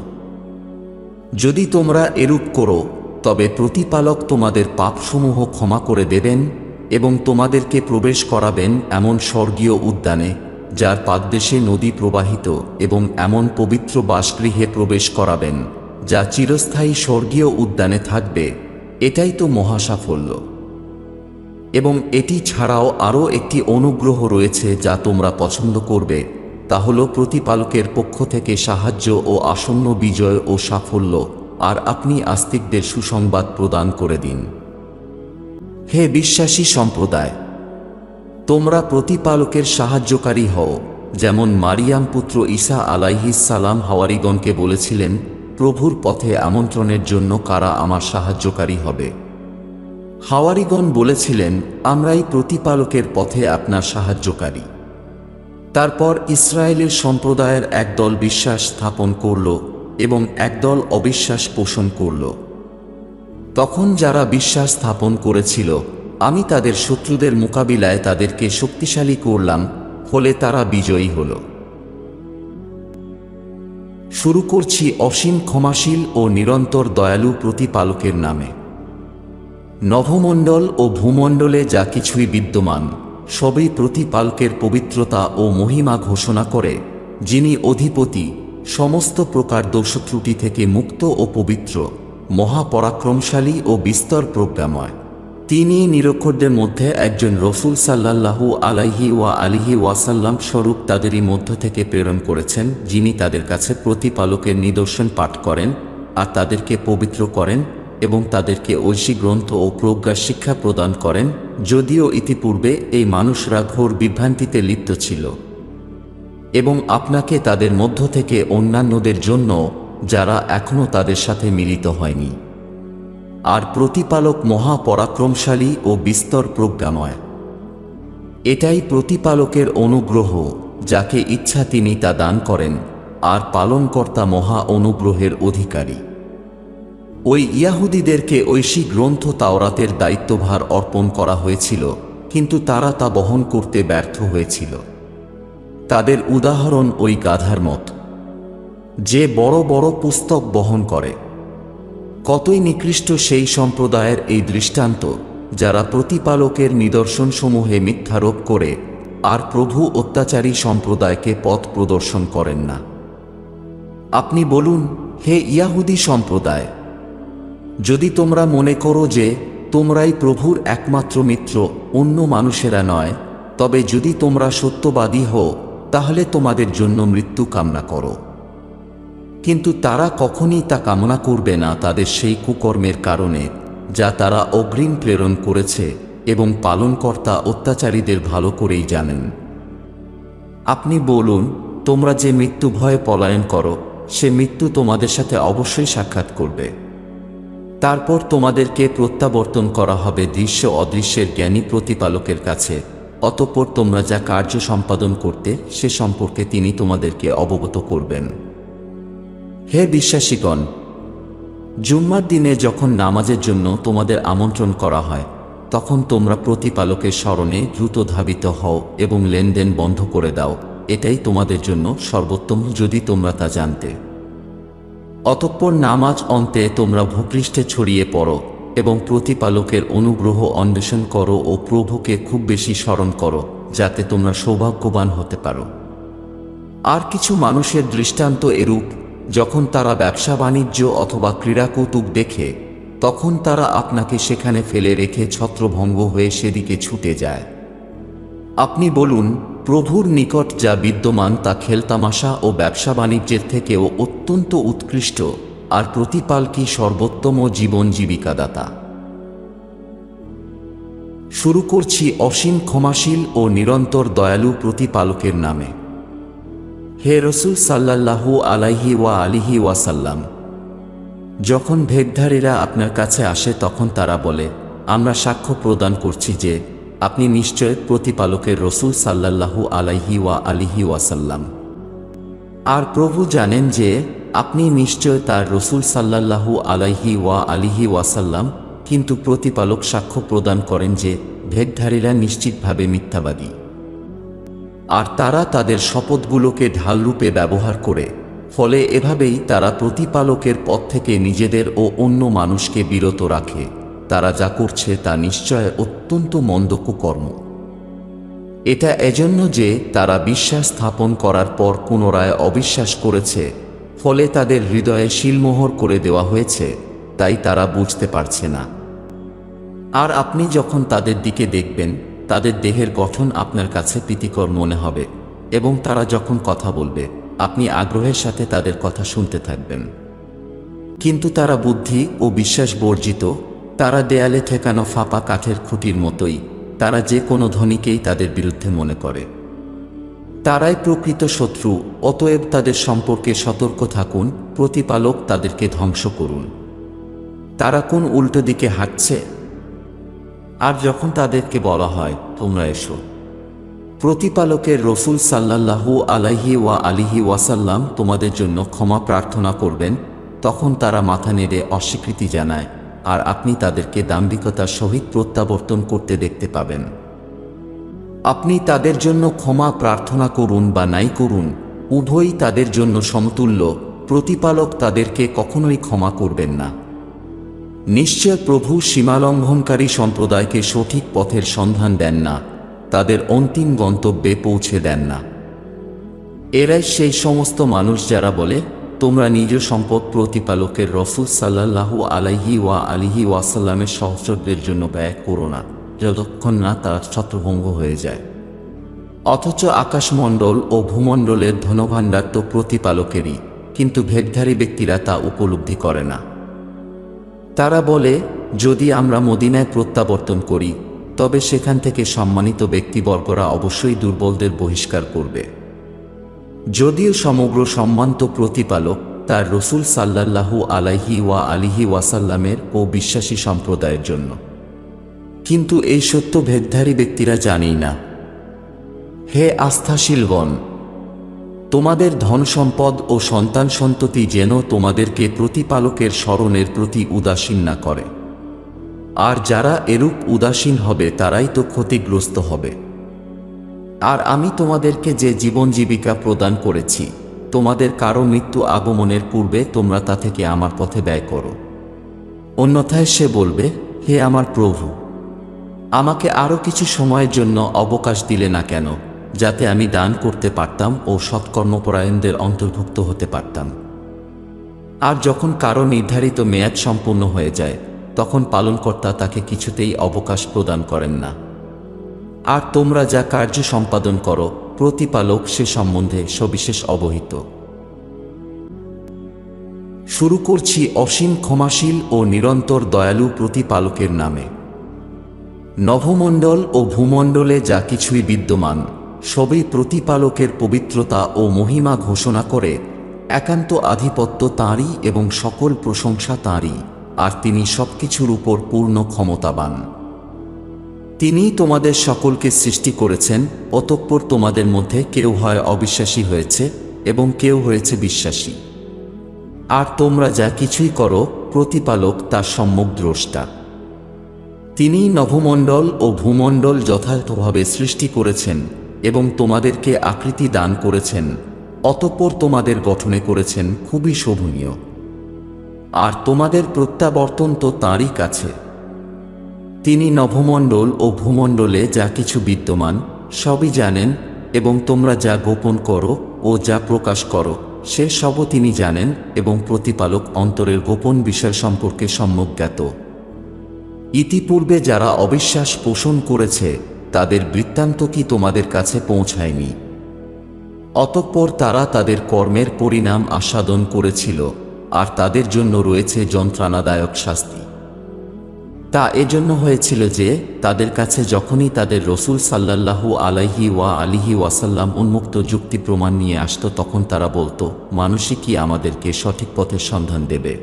যদি তোমরা এরূপ করো তবে প্রতিপালক তোমাদের পাপসমূহ ক্ষমা করে দেবেন এবং তোমাদেরকে প্রবেশ করাবেন এমন স্বর্গীয় উদ্যানে যার পাদদেশে নদী প্রবাহিত, এবং এমন পবিত্র বাসগৃহে প্রবেশ করাবেন যা চিরস্থায়ী স্বর্গীয় উদ্যানে থাকবে। এটাই তো মহাসাফল্য। এবং এটি ছাড়াও আরও একটি অনুগ্রহ রয়েছে যা তোমরা পছন্দ করবে, তা হল প্রতিপালকের পক্ষ থেকে সাহায্য ও আসন্ন বিজয় ও সাফল্য, আর আপনি আস্তিকদের সুসংবাদ প্রদান করে দিন। হে বিশ্বাসী সম্প্রদায়, তোমরা প্রতিপালকের সাহায্যকারী হও, যেমন মারিয়াম পুত্র ঈসা আলাইহিস সালাম হাওয়ারিগণকে বলেছিলেন, প্রভুর পথে আমন্ত্রণের জন্য কারা আমার সাহায্যকারী হবে? হাওয়ারিগণ বলেছিলেন, আমরাই প্রতিপালকের পথে আপনার সাহায্যকারী। তারপর ইসরায়েলের সম্প্রদায়ের একদল বিশ্বাস স্থাপন করল এবং একদল অবিশ্বাস পোষণ করল। তখন যারা বিশ্বাস স্থাপন করেছিল, আমি তাদের শত্রুদের মোকাবিলায় তাদেরকে শক্তিশালী করলাম, ফলে তারা বিজয়ী হল। শুরু করছি অসীম ক্ষমাশীল ও নিরন্তর দয়ালু প্রতিপালকের নামে। নভমণ্ডল ও ভূমণ্ডলে যা কিছুই বিদ্যমান সবই প্রতিপালকের পবিত্রতা ও মহিমা ঘোষণা করে, যিনি অধিপতি, সমস্ত প্রকার দোষত্রুটি থেকে মুক্ত ও পবিত্র, মহাপরাক্রমশালী ও বিস্তর প্রজ্ঞাময়। তিনি নিরক্ষরদের মধ্যে একজন রসূল সাল্লাল্লাহু আলাইহি ওয়াসাল্লাম স্বরূপ তাদেরই মধ্য থেকে প্রেরণ করেছেন, যিনি তাদের কাছে প্রতিপালকের নিদর্শন পাঠ করেন আর তাদেরকে পবিত্র করেন এবং তাদেরকে ঐশী গ্রন্থ ও প্রজ্ঞা শিক্ষা প্রদান করেন, যদিও ইতিপূর্বে এই মানুষরা ঘোর বিভ্রান্তিতে লিপ্ত ছিল, এবং আপনাকে তাদের মধ্য থেকে অন্যান্যদের জন্য যারা এখনও তাদের সাথে মিলিত হয়নি। আর প্রতিপালক মহাপরাক্রমশালী ও বিস্তর প্রজ্ঞাময়। এটাই প্রতিপালকের অনুগ্রহ, যাকে ইচ্ছা তিনি তা দান করেন, আর পালনকর্তা মহা অনুগ্রহের অধিকারী। ওই ইয়াহুদীদেরকে ঐশী গ্রন্থ তাওরাতের দায়িত্বভার অর্পণ করা হয়েছিল, কিন্তু তারা তা বহন করতে ব্যর্থ হয়েছিল। তাদের উদাহরণ ওই গাধার মত, যে বড় বড় পুস্তক বহন করে। কতই নিকৃষ্ট সেই সম্প্রদায়ের এই দৃষ্টান্ত, যারা প্রতিপালকের নিদর্শনসমূহে মিথ্যারোপ করে আর প্রভু অত্যাচারী সম্প্রদায়কে পথ প্রদর্শন করেন না। আপনি বলুন, হে ইয়াহুদী সম্প্রদায়, যদি তোমরা মনে করো যে তোমরাই প্রভুর একমাত্র মিত্র, অন্য মানুষেরা নয়, তবে যদি তোমরা সত্যবাদী হও তাহলে তোমাদের জন্য মৃত্যু কামনা করো। কিন্তু তারা কখনই তা কামনা করবে না তাদের সেই কুকর্মের কারণে যা তারা অগ্রিম প্রেরণ করেছে, এবং পালনকর্তা অত্যাচারীদের ভালো করেই জানেন। আপনি বলুন, তোমরা যে মৃত্যু ভয়ে পলায়ন করো, সে মৃত্যু তোমাদের সাথে অবশ্যই সাক্ষাৎ করবে। তারপর তোমাদেরকে প্রত্যাবর্তন করা হবে দৃশ্য অদৃশ্যের জ্ঞানী প্রতিপালকের কাছে। অতঃপর তোমরা যা কার্য সম্পাদন করতে সে সম্পর্কে তিনি তোমাদেরকে অবগত করবেন। হে বিশ্বাসীগণ, জুম্মার দিনে যখন নামাজের জন্য তোমাদের আমন্ত্রণ করা হয়, তখন তোমরা প্রতিপালকের স্মরণে দ্রুত ধাবিত হও এবং লেনদেন বন্ধ করে দাও। এটাই তোমাদের জন্য সর্বোত্তম, যদি তোমরা তা জানতে। অতঃপর নামাজ অন্তে তোমরা ভূপৃষ্ঠে ছড়িয়ে পড়ো এবং প্রতিপালকের অনুগ্রহ অন্বেষণ করো ও প্রভুকে খুব বেশি স্মরণ করো, যাতে তোমরা সৌভাগ্যবান হতে পারো। আর কিছু মানুষের দৃষ্টান্ত এরূপ, যখন তারা ব্যবসা বাণিজ্য অথবা ক্রীড়া কৌতুক দেখে, তখন তারা আপনাকে সেখানে ফেলে রেখে ছত্রভঙ্গ হয়ে সেদিকে ছুটে যায়। আপনি বলুন, প্রভুর নিকট যা বিদ্যমান তা খেলতামাশা ও ব্যবসা বাণিজ্যের থেকেও অত্যন্ত উৎকৃষ্ট, আর প্রতিপালকই সর্বোত্তম জীবন জীবিকাদাতা। শুরু করছি অসীম ক্ষমাশীল ও নিরন্তর দয়ালু প্রতিপালকের নামে। হে রসুল সাল্লাল্লাহু আলাইহি ওয়া আলিহি ওয়াসাল্লাম, যখন ভেকধারীরা আপনার কাছে আসে তখন তারা বলে, আমরা সাক্ষ্য প্রদান করছি যে আপনি নিশ্চয় প্রতিপালকের রসুল সাল্লাল্লাহু আলাইহি ওয়া আলিহি ওয়াসাল্লাম। আর প্রভু জানেন যে আপনি নিশ্চয় তার রসুল সাল্লাল্লাহু আলাইহি ওয়া আলিহি ওয়াসাল্লাম, কিন্তু প্রতিপালক সাক্ষ্য প্রদান করেন যে ভেকধারীরা নিশ্চিতভাবে মিথ্যাবাদী। আর তারা তাদের শপথগুলোকে ঢালরূপে ব্যবহার করে, ফলে এভাবেই তারা প্রতিপালকের পথ থেকে নিজেদের ও অন্য মানুষকে বিরত রাখে। তারা যা করছে তা নিশ্চয় অত্যন্ত মন্দ কুকর্ম। এটা এজন্য যে তারা বিশ্বাস স্থাপন করার পর পুনরায় অবিশ্বাস করেছে, ফলে তাদের হৃদয়ে শিলমোহর করে দেওয়া হয়েছে, তাই তারা বুঝতে পারছে না। আর আপনি যখন তাদের দিকে দেখবেন, তাদের দেহের গঠন আপনার কাছে প্রীতিকর মনে হবে, এবং তারা যখন কথা বলবে আপনি আগ্রহের সাথে তাদের কথা শুনতে থাকবেন। কিন্তু তারা বুদ্ধি ও বিশ্বাস বর্জিত, তারা দেয়ালে ঠেকানো ফাঁপা কাঠের খুঁটির মতোই। তারা যে কোনো ধ্বনিকেই তাদের বিরুদ্ধে মনে করে। তারাই প্রকৃত শত্রু, অতএব তাদের সম্পর্কে সতর্ক থাকুন। প্রতিপালক তাদেরকে ধ্বংস করুন। তারা কোন উল্টো দিকে হাঁটছে? আর যখন তাদেরকে বলা হয় তোমরা এসো, প্রতিপালকের রসুল সাল্লাল্লাহু আলাইহি ওয়া আলিহি ওয়াসাল্লাম তোমাদের জন্য ক্ষমা প্রার্থনা করবেন, তখন তারা মাথা নেড়ে অস্বীকৃতি জানায়, আর আপনি তাদেরকে দাম্ভিকতার সহিত প্রত্যাবর্তন করতে দেখতে পাবেন। আপনি তাদের জন্য ক্ষমা প্রার্থনা করুন বা নাই করুন, উভয়ই তাদের জন্য সমতুল্য। প্রতিপালক তাদেরকে কখনোই ক্ষমা করবেন না। নিশ্চয় প্রভু সীমালঙ্ঘনকারী সম্প্রদায়কে সঠিক পথের সন্ধান দেন না, তাদের অন্তিম গন্তব্যে পৌঁছে দেন না। এরাই সেই সমস্ত মানুষ যারা বলে, তোমরা নিজ সম্পদ প্রতিপালকের রসুল সাল্লাল্লাহু আলাইহি ওয়া আলিহি ওয়াসাল্লামের সহচরদের জন্য ব্যয় করো না, যতক্ষণ না তার ছত্রভঙ্গ হয়ে যায়। অথচ আকাশমণ্ডল ও ভূমণ্ডলের ধনভাণ্ডার তো প্রতিপালকেরই, কিন্তু ভেকধারী ব্যক্তিরা তা উপলব্ধি করে না। তারা বলে, যদি আমরা মদিনায় প্রত্যাবর্তন করি, তবে সেখান থেকে সম্মানিত ব্যক্তিবর্গরা অবশ্যই দুর্বলদের বহিষ্কার করবে। যদিও সমগ্র সম্মান তো প্রতিপালক তার রসুল সাল্লাল্লাহু আলাইহি ওয়া আলিহি ওয়াসাল্লামের ও বিশ্বাসী সম্প্রদায়ের জন্য, কিন্তু এই সত্য ভেদধারী ব্যক্তিরা জানেই না। হে আস্থাশীলগণ, তোমাদের ধন সম্পদ ও সন্তান সন্ততি যেন তোমাদেরকে প্রতিপালকের স্মরণের প্রতি উদাসীন না করে। আর যারা এরূপ উদাসীন হবে তারাই তো ক্ষতিগ্রস্ত হবে। আর আমি তোমাদেরকে যে জীবন জীবিকা প্রদান করেছি, তোমাদের কারো মৃত্যু আগমনের পূর্বে তোমরা তা থেকে আমার পথে ব্যয় করো। অন্যথায় সে বলবে, হে আমার প্রভু, আমাকে আরও কিছু সময়ের জন্য অবকাশ দিলে না কেন, যাতে আমি দান করতে পারতাম ও সৎকর্মপরায়ণদের অন্তর্ভুক্ত হতে পারতাম। আর যখন কারো নির্ধারিত মেয়াদ সম্পূর্ণ হয়ে যায়, তখন পালনকর্তা তাকে কিছুতেই অবকাশ প্রদান করেন না। আর তোমরা যা কার্য সম্পাদন করো, প্রতিপালক সে সম্বন্ধে সবিশেষ অবহিত। শুরু করছি অসীম ক্ষমাশীল ও নিরন্তর দয়ালু প্রতিপালকের নামে। নভমণ্ডল ও ভূমণ্ডলে যা কিছুই বিদ্যমান, সবই প্রতিপালকের পবিত্রতা ও মহিমা ঘোষণা করে। একান্ত আধিপত্য তাঁরই এবং সকল প্রশংসা তাঁরই, আর তিনি সবকিছুর উপর পূর্ণ ক্ষমতাবান। তিনিই তোমাদের সকলকে সৃষ্টি করেছেন, অতঃপর তোমাদের মধ্যে কেউ হয় অবিশ্বাসী হয়েছে এবং কেউ হয়েছে বিশ্বাসী। আর তোমরা যা কিছুই করো, প্রতিপালক তার সম্যক দ্রষ্টা। তিনিই নভমণ্ডল ও ভূমণ্ডল যথাযথভাবে সৃষ্টি করেছেন এবং তোমাদেরকে আকৃতি দান করেছেন, অতঃপর তোমাদের গঠনে করেছেন খুবই শোভনীয়। আর তোমাদের প্রত্যাবর্তন তো তাঁরই কাছে। তিনি নভমণ্ডল ও ভূমণ্ডলে যা কিছু বিদ্যমান সবই জানেন, এবং তোমরা যা গোপন করো ও যা প্রকাশ করো সে সবও তিনি জানেন, এবং প্রতিপালক অন্তরের গোপন বিষয় সম্পর্কে সম্যক জ্ঞাত। ইতিপূর্বে যারা অবিশ্বাস পোষণ করেছে তাদের বৃত্তান্ত কি তোমাদের কাছে পৌঁছায়নি? অতঃপর তারা তাদের কর্মের পরিণাম আস্বাদন করেছিল, আর তাদের জন্য রয়েছে যন্ত্রণাদায়ক শাস্তি। তা এজন্য হয়েছিল যে তাদের কাছে যখনই তাদের রসূল সাল্লাল্লাহু আলাইহি ওয়াসাল্লাম উন্মুক্ত যুক্তি প্রমাণ নিয়ে আসত, তখন তারা বলতো, মানুষই কি আমাদেরকে সঠিক পথের সন্ধান দেবে?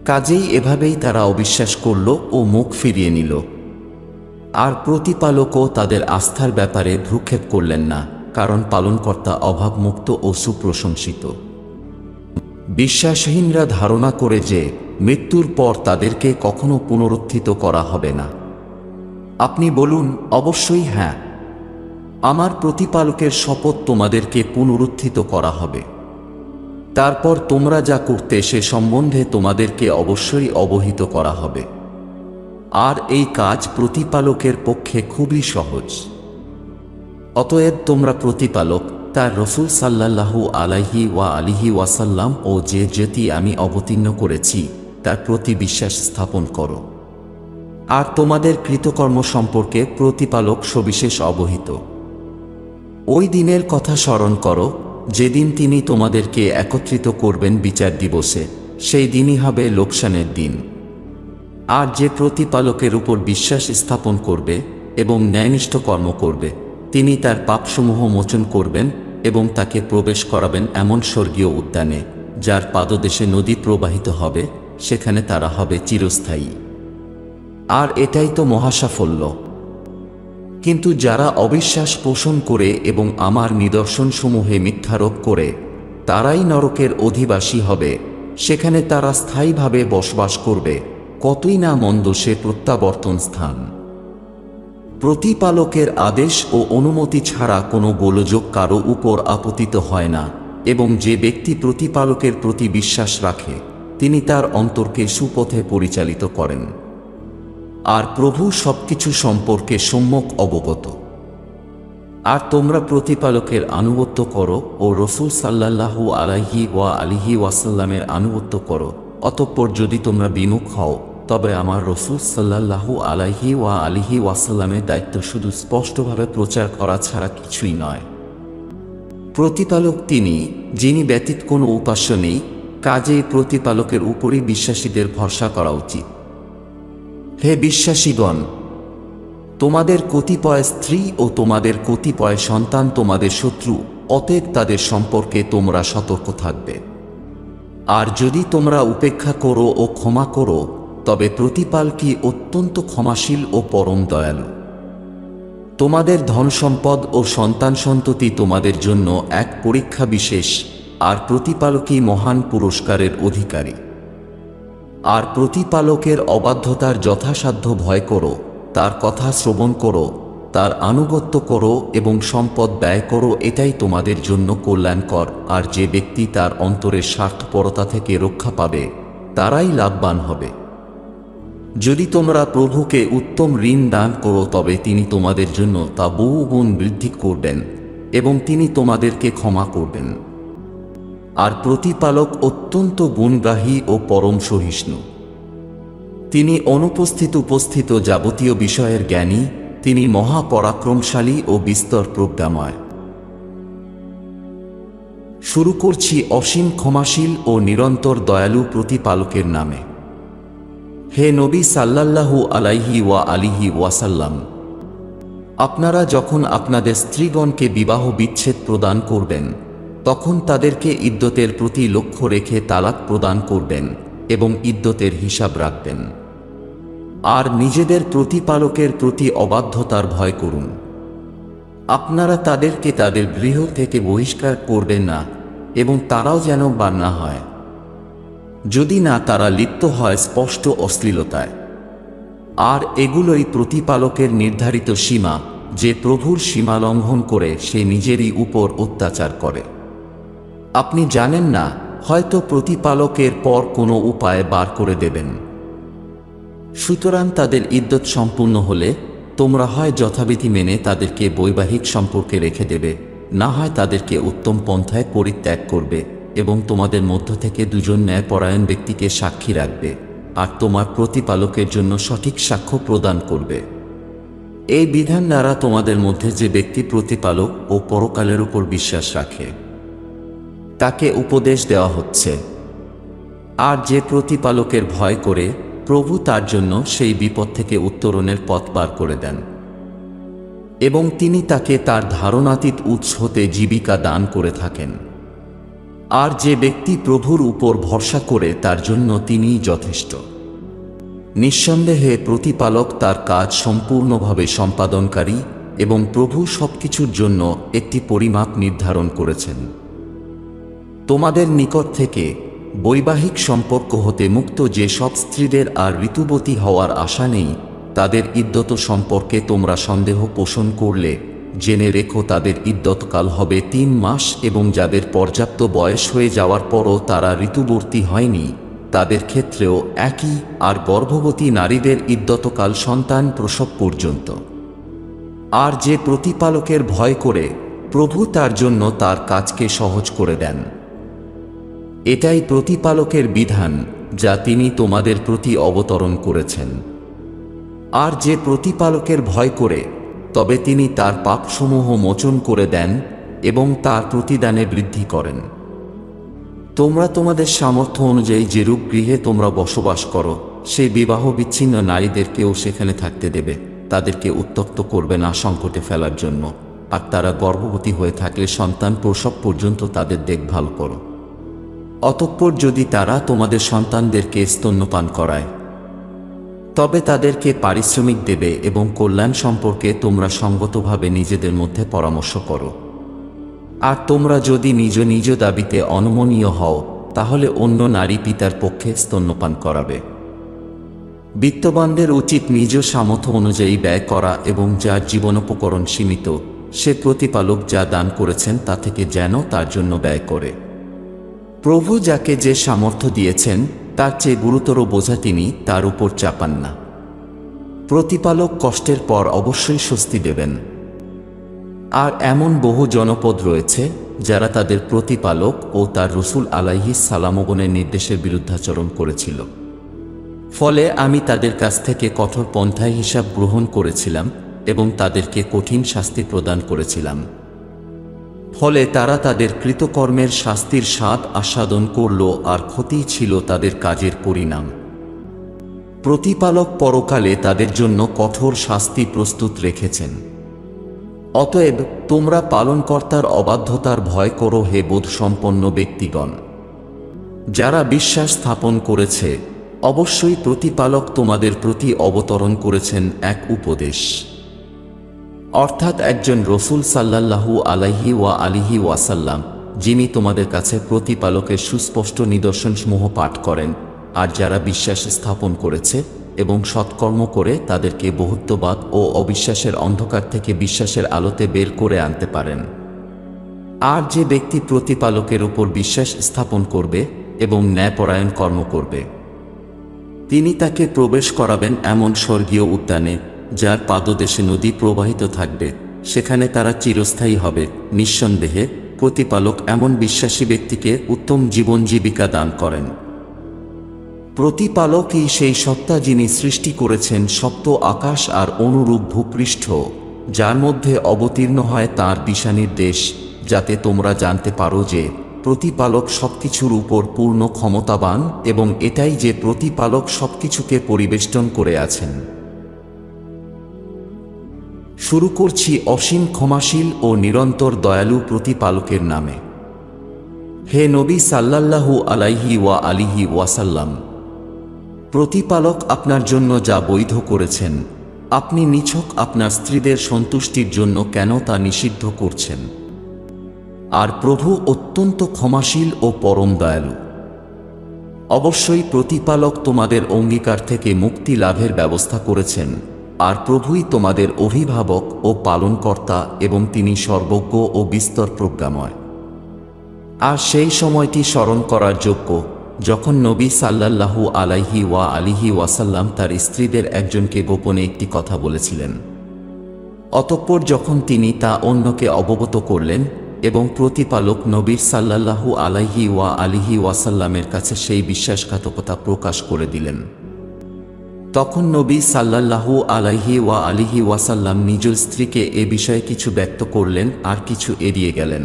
কাজেই এভাবেই তারা অবিশ্বাস করল ও মুখ ফিরিয়ে নিল। আর প্রতিপালকও তাদের আস্থার ব্যাপারে ভ্রুক্ষেপ করলেন না, কারণ পালনকর্তা অভাবমুক্ত ও সুপ্রশংসিত। বিশ্বাসহীনরা ধারণা করে যে মৃত্যুর পর তাদেরকে কখনো পুনরুত্থিত করা হবে না। আপনি বলুন, অবশ্যই হ্যাঁ, আমার প্রতিপালকের শপথ, তোমাদেরকে পুনরুত্থিত করা হবে। তারপর তোমরা যা করতে সে সম্বন্ধে তোমাদেরকে অবশ্যই অবহিত করা হবে। আর এই কাজ প্রতিপালকের পক্ষে খুবই সহজ। অতএব তোমরা প্রতিপালক, তার রসূল সাল্লাল্লাহু আলাইহি ওয়াসাল্লাম ও যে জ্যোতি আমি অবতীর্ণ করেছি তার প্রতি বিশ্বাস স্থাপন করো। আর তোমাদের কৃতকর্ম সম্পর্কে প্রতিপালক সবিশেষ অবহিত। ওই দিনের কথা স্মরণ করো যেদিন তিনি তোমাদেরকে একত্রিত করবেন বিচার দিবসে, সেই দিনই হবে লোকসানের দিন। আর যে প্রতিপালকের উপর বিশ্বাস স্থাপন করবে এবং ন্যায়নিষ্ঠ কর্ম করবে, তিনি তার পাপসমূহ মোচন করবেন এবং তাকে প্রবেশ করাবেন এমন স্বর্গীয় উদ্যানে, যার পাদদেশে নদী প্রবাহিত হবে, সেখানে তারা হবে চিরস্থায়ী। আর এটাই তো মহাসাফল্য। কিন্তু যারা অবিশ্বাস পোষণ করে এবং আমার নিদর্শনসমূহে মিথ্যারোপ করে, তারাই নরকের অধিবাসী হবে, সেখানে তারা স্থায়ীভাবে বসবাস করবে। কতই না মন্দ সে প্রত্যাবর্তন স্থান। প্রতিপালকের আদেশ ও অনুমতি ছাড়া কোনো গোলযোগ কারো উপর আপতিত হয় না, এবং যে ব্যক্তি প্রতিপালকের প্রতি বিশ্বাস রাখে, তিনি তার অন্তরকে সুপথে পরিচালিত করেন। আর প্রভু সবকিছু সম্পর্কে সম্যক অবগত। আর তোমরা প্রতিপালকের আনুগত্য করো ও রসূল সাল্লাল্লাহু আলাইহি ওয়াসাল্লামের আনুগত্য করো। অতঃপর যদি তোমরা বিমুখ হও, তবে আমার রসূল সাল্লাল্লাহু আলাইহি ওয়াসাল্লামের দায়িত্ব শুধু স্পষ্টভাবে প্রচার করা ছাড়া কিছুই নয়। প্রতিপালক তিনি, যিনি ব্যতীত কোনো উপাস্য নেই, কাজেই প্রতিপালকের উপরই বিশ্বাসীদের ভরসা করা উচিত। হে বিশ্বাসীগণ, তোমাদের কতিপয় স্ত্রী ও তোমাদের কতিপয় সন্তান তোমাদের শত্রু, অতএব তাদের সম্পর্কে তোমরা সতর্ক থাকবে। আর যদি তোমরা উপেক্ষা করো ও ক্ষমা করো, তবে প্রতিপালকই অত্যন্ত ক্ষমাশীল ও পরম দয়ালু। তোমাদের ধনসম্পদ ও সন্তান সন্ততি তোমাদের জন্য এক পরীক্ষা বিশেষ, আর প্রতিপালকই মহান পুরস্কারের অধিকারী। আর প্রতিপালকের অবাধ্যতার যথাসাধ্য ভয় করো, তার কথা শ্রবণ করো, তার আনুগত্য করো এবং সম্পদ ব্যয় করো, এটাই তোমাদের জন্য কল্যাণকর। আর যে ব্যক্তি তার অন্তরের স্বার্থপরতা থেকে রক্ষা পাবে, তারাই লাভবান হবে। যদি তোমরা প্রভুকে উত্তম ঋণ দান করো, তবে তিনি তোমাদের জন্য তা বহুগুণ বৃদ্ধি করবেন এবং তিনি তোমাদেরকে ক্ষমা করবেন। আর প্রতিপালক অত্যন্ত গুণগ্রাহী ও পরম সহিষ্ণু। তিনি অনুপস্থিত উপস্থিত যাবতীয় বিষয়ের জ্ঞানী, তিনি মহাপরাক্রমশালী ও বিস্তর প্রজ্ঞাময়। শুরু করছি অসীম ক্ষমাশীল ও নিরন্তর দয়ালু প্রতিপালকের নামে। হে নবী সাল্লাল্লাহু আলাইহি ওয়াসাল্লাম, আপনারা যখন আপনাদের স্ত্রীগণকে বিবাহ বিচ্ছেদ প্রদান করবেন, তখন তাদেরকে ইদ্যতের প্রতি লক্ষ্য রেখে তালাক প্রদান করবেন এবং ইদ্যতের হিসাব রাখবেন। আর নিজেদের প্রতিপালকের প্রতি অবাধ্যতার ভয় করুন। আপনারা তাদেরকে তাদের গৃহ থেকে বহিষ্কার করবেন না, এবং তারাও যেন বার না হয়, যদি না তারা লিপ্ত হয় স্পষ্ট অশ্লীলতায়। আর এগুলোই প্রতিপালকের নির্ধারিত সীমা, যে প্রভুর সীমা লঙ্ঘন করে সে নিজেরই উপর অত্যাচার করে। আপনি জানেন না, হয়তো প্রতিপালকের পর কোনো উপায় বার করে দেবেন। সুতরাং তাদের ইদ্যত সম্পূর্ণ হলে তোমরা হয় যথাবিধি মেনে তাদেরকে বৈবাহিক সম্পর্কে রেখে দেবে, না হয় তাদেরকে উত্তম পন্থায় পরিত্যাগ করবে এবং তোমাদের মধ্য থেকে দুজন ন্যায়পরায়ণ ব্যক্তিকে সাক্ষী রাখবে, আর তোমার প্রতিপালকের জন্য সঠিক সাক্ষ্য প্রদান করবে। এই বিধান দ্বারা তোমাদের মধ্যে যে ব্যক্তি প্রতিপালক ও পরকালের উপর বিশ্বাস রাখে তাকে উপদেশ দেওয়া হচ্ছে, আর যে প্রতিপালকের ভয় করে প্রভু তার জন্য সেই বিপদ থেকে উত্তরণের পথ বার করে দেন এবং তিনি তাকে তার ধারণাতীত উৎস হতে জীবিকা দান করে থাকেন। আর যে ব্যক্তি প্রভুর উপর ভরসা করে তার জন্য তিনিই যথেষ্ট। নিঃসন্দেহে প্রতিপালক তার কাজ সম্পূর্ণভাবে সম্পাদনকারী এবং প্রভু সবকিছুর জন্য একটি পরিমাপ নির্ধারণ করেছেন। তোমাদের নিকট থেকে বৈবাহিক সম্পর্ক হতে মুক্ত যে সব স্ত্রীদের আর ঋতুবতী হওয়ার আশা নেই, তাদের ইদ্যত সম্পর্কে তোমরা সন্দেহ পোষণ করলে জেনে রেখো তাদের ইদ্যতকাল হবে 3 মাস, এবং যাদের পর্যাপ্ত বয়স হয়ে যাওয়ার পরও তারা ঋতুবর্তী হয়নি তাদের ক্ষেত্রেও একই। আর গর্ভবতী নারীদের ইদ্যতকাল সন্তান প্রসব পর্যন্ত। আর যে প্রতিপালকের ভয় করে প্রভু তার জন্য তার কাজকে সহজ করে দেন। এটাই প্রতিপালকের বিধান যা তিনি তোমাদের প্রতি অবতরণ করেছেন। আর যে প্রতিপালকের ভয় করে তবে তিনি তার পাপসমূহ মোচন করে দেন এবং তার প্রতিদানে বৃদ্ধি করেন। তোমরা তোমাদের সামর্থ্য অনুযায়ী যেরূপ গৃহে তোমরা বসবাস করো সেই বিবাহ বিচ্ছিন্ন নারীদেরকেও সেখানে থাকতে দেবে, তাদেরকে উত্ত্যক্ত করবে না সংকটে ফেলার জন্য। আর তারা গর্ভবতী হয়ে থাকলে সন্তান প্রসব পর্যন্ত তাদের দেখভাল করো। অতঃপর যদি তারা তোমাদের সন্তানদেরকে স্তন্যপান করায় তবে তাদেরকে পারিশ্রমিক দেবে এবং কল্যাণ সম্পর্কে তোমরা সঙ্গতভাবে নিজেদের মধ্যে পরামর্শ করো। আর তোমরা যদি নিজ নিজ দাবিতে অনমনীয় হও তাহলে অন্য নারী পিতার পক্ষে স্তন্যপান করাবে। বিত্তবানদের উচিত নিজ সামর্থ্য অনুযায়ী ব্যয় করা এবং যার জীবনোপকরণ সীমিত সে প্রতিপালক যা দান করেছেন তা থেকে যেন তার জন্য ব্যয় করে। প্রভু যাকে যে সামর্থ্য দিয়েছেন তার চেয়ে গুরুতর বোঝা তিনি তার উপর চাপান না। প্রতিপালক কষ্টের পর অবশ্যই স্বস্তি দেবেন। আর এমন বহু জনপদ রয়েছে যারা তাদের প্রতিপালক ও তার রসুল আলাইহিস সালামগণের নির্দেশের বিরুদ্ধাচরণ করেছিল। ফলে আমি তাদের কাছ থেকে কঠোর পন্থায় হিসাব গ্রহণ করেছিলাম এবং তাদেরকে কঠিন শাস্তি প্রদান করেছিলাম। ফলে তারা তাদের কৃতকর্মের শাস্তির স্বাদ আস্বাদন করল, আর ক্ষতি ছিল তাদের কাজের পরিণাম। প্রতিপালক পরকালে তাদের জন্য কঠোর শাস্তি প্রস্তুত রেখেছেন। অতএব তোমরা পালনকর্তার অবাধ্যতার ভয় করো হে বোধসম্পন্ন ব্যক্তিগণ। যারা বিশ্বাস স্থাপন করেছে অবশ্যই প্রতিপালক তোমাদের প্রতি অবতরণ করেছেন এক উপদেশ, অর্থাৎ একজন রসুল সাল্লাল্লাহু আলাইহি ওয়া আলিহি ওয়াসাল্লাম, যিনি তোমাদের কাছে প্রতিপালকের সুস্পষ্ট নিদর্শনসমূহ পাঠ করেন। আর যারা বিশ্বাস স্থাপন করেছে এবং সৎকর্ম করে তাদেরকে বহুত্ববাদ ও অবিশ্বাসের অন্ধকার থেকে বিশ্বাসের আলোতে বের করে আনতে পারেন। আর যে ব্যক্তি প্রতিপালকের উপর বিশ্বাস স্থাপন করবে এবং ন্যায়পরায়ণ কর্ম করবে তিনি তাকে প্রবেশ করাবেন এমন স্বর্গীয় উদ্যানে যার পাদদেশে নদী প্রবাহিত থাকবে, সেখানে তারা চিরস্থায়ী হবে। নিঃসন্দেহে প্রতিপালক এমন বিশ্বাসী ব্যক্তিকে উত্তম জীবন জীবিকা দান করেন। প্রতিপালকই সেই সত্তা যিনি সৃষ্টি করেছেন সপ্ত আকাশ আর অনুরূপ ভূপৃষ্ঠ, যার মধ্যে অবতীর্ণ হয় তাঁর দিশানির্দেশ, যাতে তোমরা জানতে পারো যে প্রতিপালক সবকিছুর উপর পূর্ণ ক্ষমতাবান এবং এটাই যে প্রতিপালক সবকিছুকে পরিবেষ্টন করে আছেন। শুরু করছি অসীম ক্ষমাশীল ও নিরন্তর দয়ালু প্রতিপালকের নামে। হে নবী সাল্লাল্লাহু আলাইহি ওয়া আলিহি ওয়াসাল্লাম, প্রতিপালক আপনার জন্য যা বৈধ করেছেন আপনি নিছক আপনার স্ত্রীদের সন্তুষ্টির জন্য কেন তা নিষিদ্ধ করছেন? আর প্রভু অত্যন্ত ক্ষমাশীল ও পরম দয়ালু। অবশ্যই প্রতিপালক তোমাদের অঙ্গীকার থেকে মুক্তি লাভের ব্যবস্থা করেছেন, আর প্রভুই তোমাদের অভিভাবক ও পালনকর্তা এবং তিনি সর্বজ্ঞ ও বিস্তর প্রজ্ঞাময়। আর সেই সময়টি স্মরণ করার যোগ্য যখন নবী সাল্লাল্লাহু আলাইহি ওয়া আলিহি ওয়াসাল্লাম তার স্ত্রীদের একজনকে গোপনে একটি কথা বলেছিলেন। অতঃপর যখন তিনি তা অন্যকে অবগত করলেন এবং প্রতিপালক নবীর সাল্লাল্লাহু আলাইহি ওয়া আলিহি ওয়াসাল্লামের কাছে সেই বিশ্বাসঘাতকতা প্রকাশ করে দিলেন। তখন নবী সাল্লাল্লাহু আলাইহি ওয়া আলিহি ওয়াসাল্লাম নিজ স্ত্রীকে এ বিষয়ে কিছু ব্যক্ত করলেন আর কিছু এড়িয়ে গেলেন।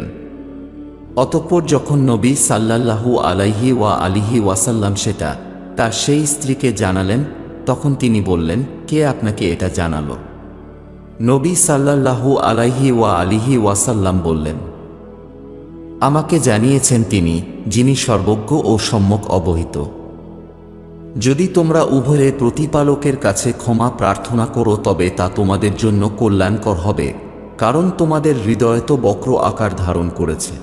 অতঃপর যখন নবী সাল্লাল্লাহু আলাইহি ওয়া আলিহি ওয়াসাল্লাম সেটা তার সেই স্ত্রীকে জানালেন, তখন তিনি বললেন, কে আপনাকে এটা জানালো? নবী সাল্লাল্লাহু আলাইহি ওয়া আলিহি ওয়াসাল্লাম বললেন, আমাকে জানিয়েছেন তিনি, যিনি সর্বজ্ঞ ও সম্যক অবহিত। যদি তোমরা উভয়ে প্রতিপালকের কাছে ক্ষমা প্রার্থনা করো তবে তা তোমাদের জন্য কল্যাণকর হবে, কারণ তোমাদের হৃদয় তো বক্র আকার ধারণ করেছে।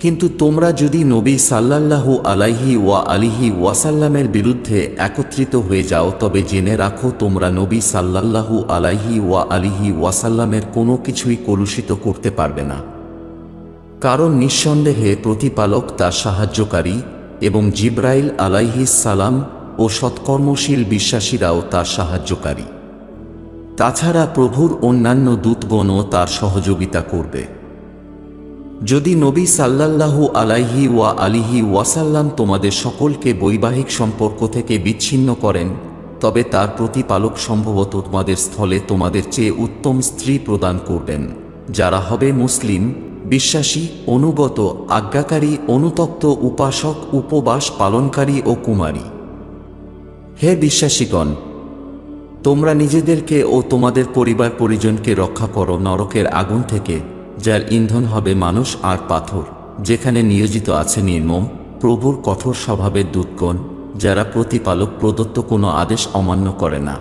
কিন্তু তোমরা যদি নবী সাল্লাল্লাহু আলাইহি ওয়া আলিহি ওয়াসাল্লামের বিরুদ্ধে একত্রিত হয়ে যাও তবে জেনে রাখো তোমরা নবী সাল্লাল্লাহু আলাইহি ওয়া আলিহি ওয়াসাল্লামের কোনো কিছুই কলুষিত করতে পারবে না, কারণ নিঃসন্দেহে প্রতিপালক তার সাহায্যকারী এবং জিব্রাইল আলাইহিস সালাম ও সৎকর্মশীল বিশ্বাসীরাও তার সাহায্যকারী। তাছাড়া প্রভুর অন্যান্য দূতগণও তার সহযোগিতা করবে। যদি নবী সাল্লাল্লাহু আলাইহি ওয়া আলিহি ওয়াসাল্লাম তোমাদের সকলকে বৈবাহিক সম্পর্ক থেকে বিচ্ছিন্ন করেন তবে তার প্রতিপালক সম্ভবত তোমাদের স্থলে তোমাদের চেয়ে উত্তম স্ত্রী প্রদান করবেন, যারা হবে মুসলিম, বিশ্বাসী, অনুগত, আজ্ঞাকারী, অনুতপ্ত, উপাসক, উপবাস পালনকারী ও কুমারী। হে বিশ্বাসীগণ, তোমরা নিজেদেরকে ও তোমাদের পরিবার পরিজনকে রক্ষা করো নরকের আগুন থেকে, যার ইন্ধন হবে মানুষ আর পাথর, যেখানে নিয়োজিত আছে নির্মম প্রভুর কঠোর স্বভাবের দূতগণ, যারা প্রতিপালক প্রদত্ত কোনো আদেশ অমান্য করে না,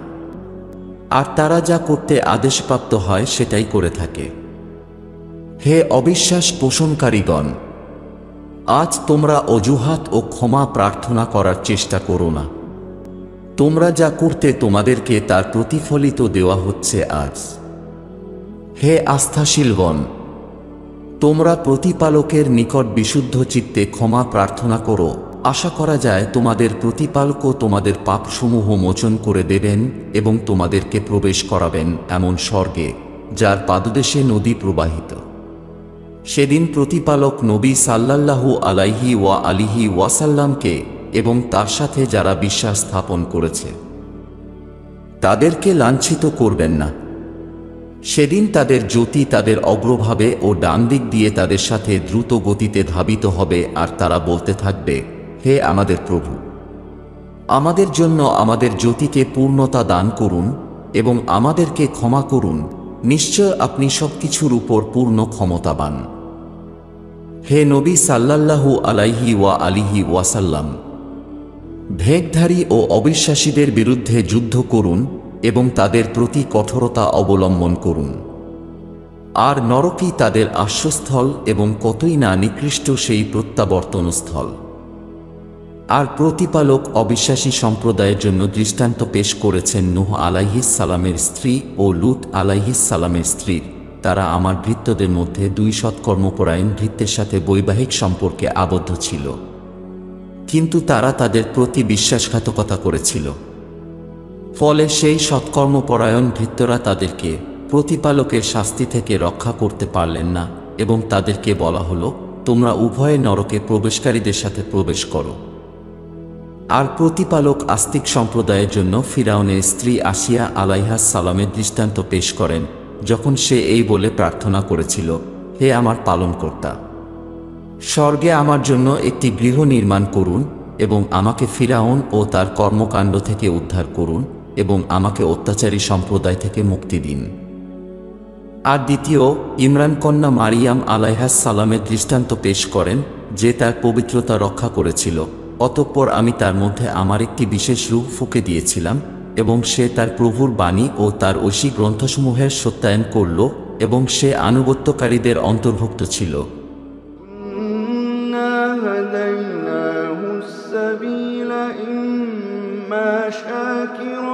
আর তারা যা করতে আদেশপ্রাপ্ত হয় সেটাই করে থাকে। হে অবিশ্বাস পোষণকারীগণ, আজ তোমরা অজুহাত ও ক্ষমা প্রার্থনা করার চেষ্টা করো না। তোমরা যা করতে তোমাদেরকে তার প্রতিফলিত দেওয়া হচ্ছে আজ। হে আস্থাশীলগণ, তোমরা প্রতিপালকের নিকট বিশুদ্ধ চিত্তে ক্ষমা প্রার্থনা করো, আশা করা যায় তোমাদের প্রতিপালকও তোমাদের পাপসমূহ মোচন করে দেবেন এবং তোমাদেরকে প্রবেশ করাবেন এমন স্বর্গে যার পাদদেশে নদী প্রবাহিত। সেদিন প্রতিপালক নবী সাল্লাল্লাহু আলাইহি ওয়া আলিহি ওয়াসাল্লামকে এবং তার সাথে যারা বিশ্বাস স্থাপন করেছে তাদেরকে লাঞ্ছিত করবেন না। সেদিন তাদের জ্যোতি তাদের অগ্রভাবে ও ডান দিক দিয়ে তাদের সাথে দ্রুত গতিতে ধাবিত হবে আর তারা বলতে থাকবে, হে আমাদের প্রভু, আমাদের জন্য আমাদের জ্যোতিকে পূর্ণতা দান করুন এবং আমাদেরকে ক্ষমা করুন, নিশ্চয় আপনি সবকিছুর উপর পূর্ণ ক্ষমতাবান। হে নবী সাল্লাল্লাহু আলাইহি ওয়া আলিহি ওয়াসাল্লাম, ভেকধারী ও অবিশ্বাসীদের বিরুদ্ধে যুদ্ধ করুন এবং তাদের প্রতি কঠোরতা অবলম্বন করুন। আর নরকই তাদের আশ্রয়স্থল এবং কতই না নিকৃষ্ট সেই প্রত্যাবর্তনস্থল। আর প্রতিপালক অবিশ্বাসী সম্প্রদায়ের জন্য দৃষ্টান্ত পেশ করেছেন নূহ আলাইহিস সালামের স্ত্রী ও লূত আলাইহিস সালামের স্ত্রীর। তারা আমার ভৃত্যদের মধ্যে দুই সৎকর্মপরায়ণ ভৃত্যের সাথে বৈবাহিক সম্পর্কে আবদ্ধ ছিল, কিন্তু তারা তাদের প্রতি বিশ্বাসঘাতকতা করেছিল। ফলে সেই সৎকর্মপরায়ণ ভৃত্যরা তাদেরকে প্রতিপালকের শাস্তি থেকে রক্ষা করতে পারলেন না এবং তাদেরকে বলা হলো, তোমরা উভয়ে নরকে প্রবেশকারীদের সাথে প্রবেশ করো। আর প্রতিপালক আস্তিক সম্প্রদায়ের জন্য ফিরাউনের স্ত্রী আসিয়া আলাইহাস সালামের দৃষ্টান্ত পেশ করেন, যখন সে এই বলে প্রার্থনা করেছিল, হে আমার পালনকর্তা, স্বর্গে আমার জন্য একটি গৃহ নির্মাণ করুন এবং আমাকে ফিরাউন ও তার কর্মকাণ্ড থেকে উদ্ধার করুন এবং আমাকে অত্যাচারী সম্প্রদায় থেকে মুক্তি দিন। আর দ্বিতীয়, ইমরান কন্যা মারিয়াম আলাইহাস সালামের দৃষ্টান্ত পেশ করেন, যে তার পবিত্রতা রক্ষা করেছিল। অতঃপর আমি তার মধ্যে আমার একটি বিশেষ রূহ ফুঁকে দিয়েছিলাম এবং সে তার প্রভুর বাণী ও তার ঐশী গ্রন্থসমূহের সত্যায়ন করল এবং সে আনুগত্যকারীদের অন্তর্ভুক্ত ছিল। هديناه السبيل إما شاكرا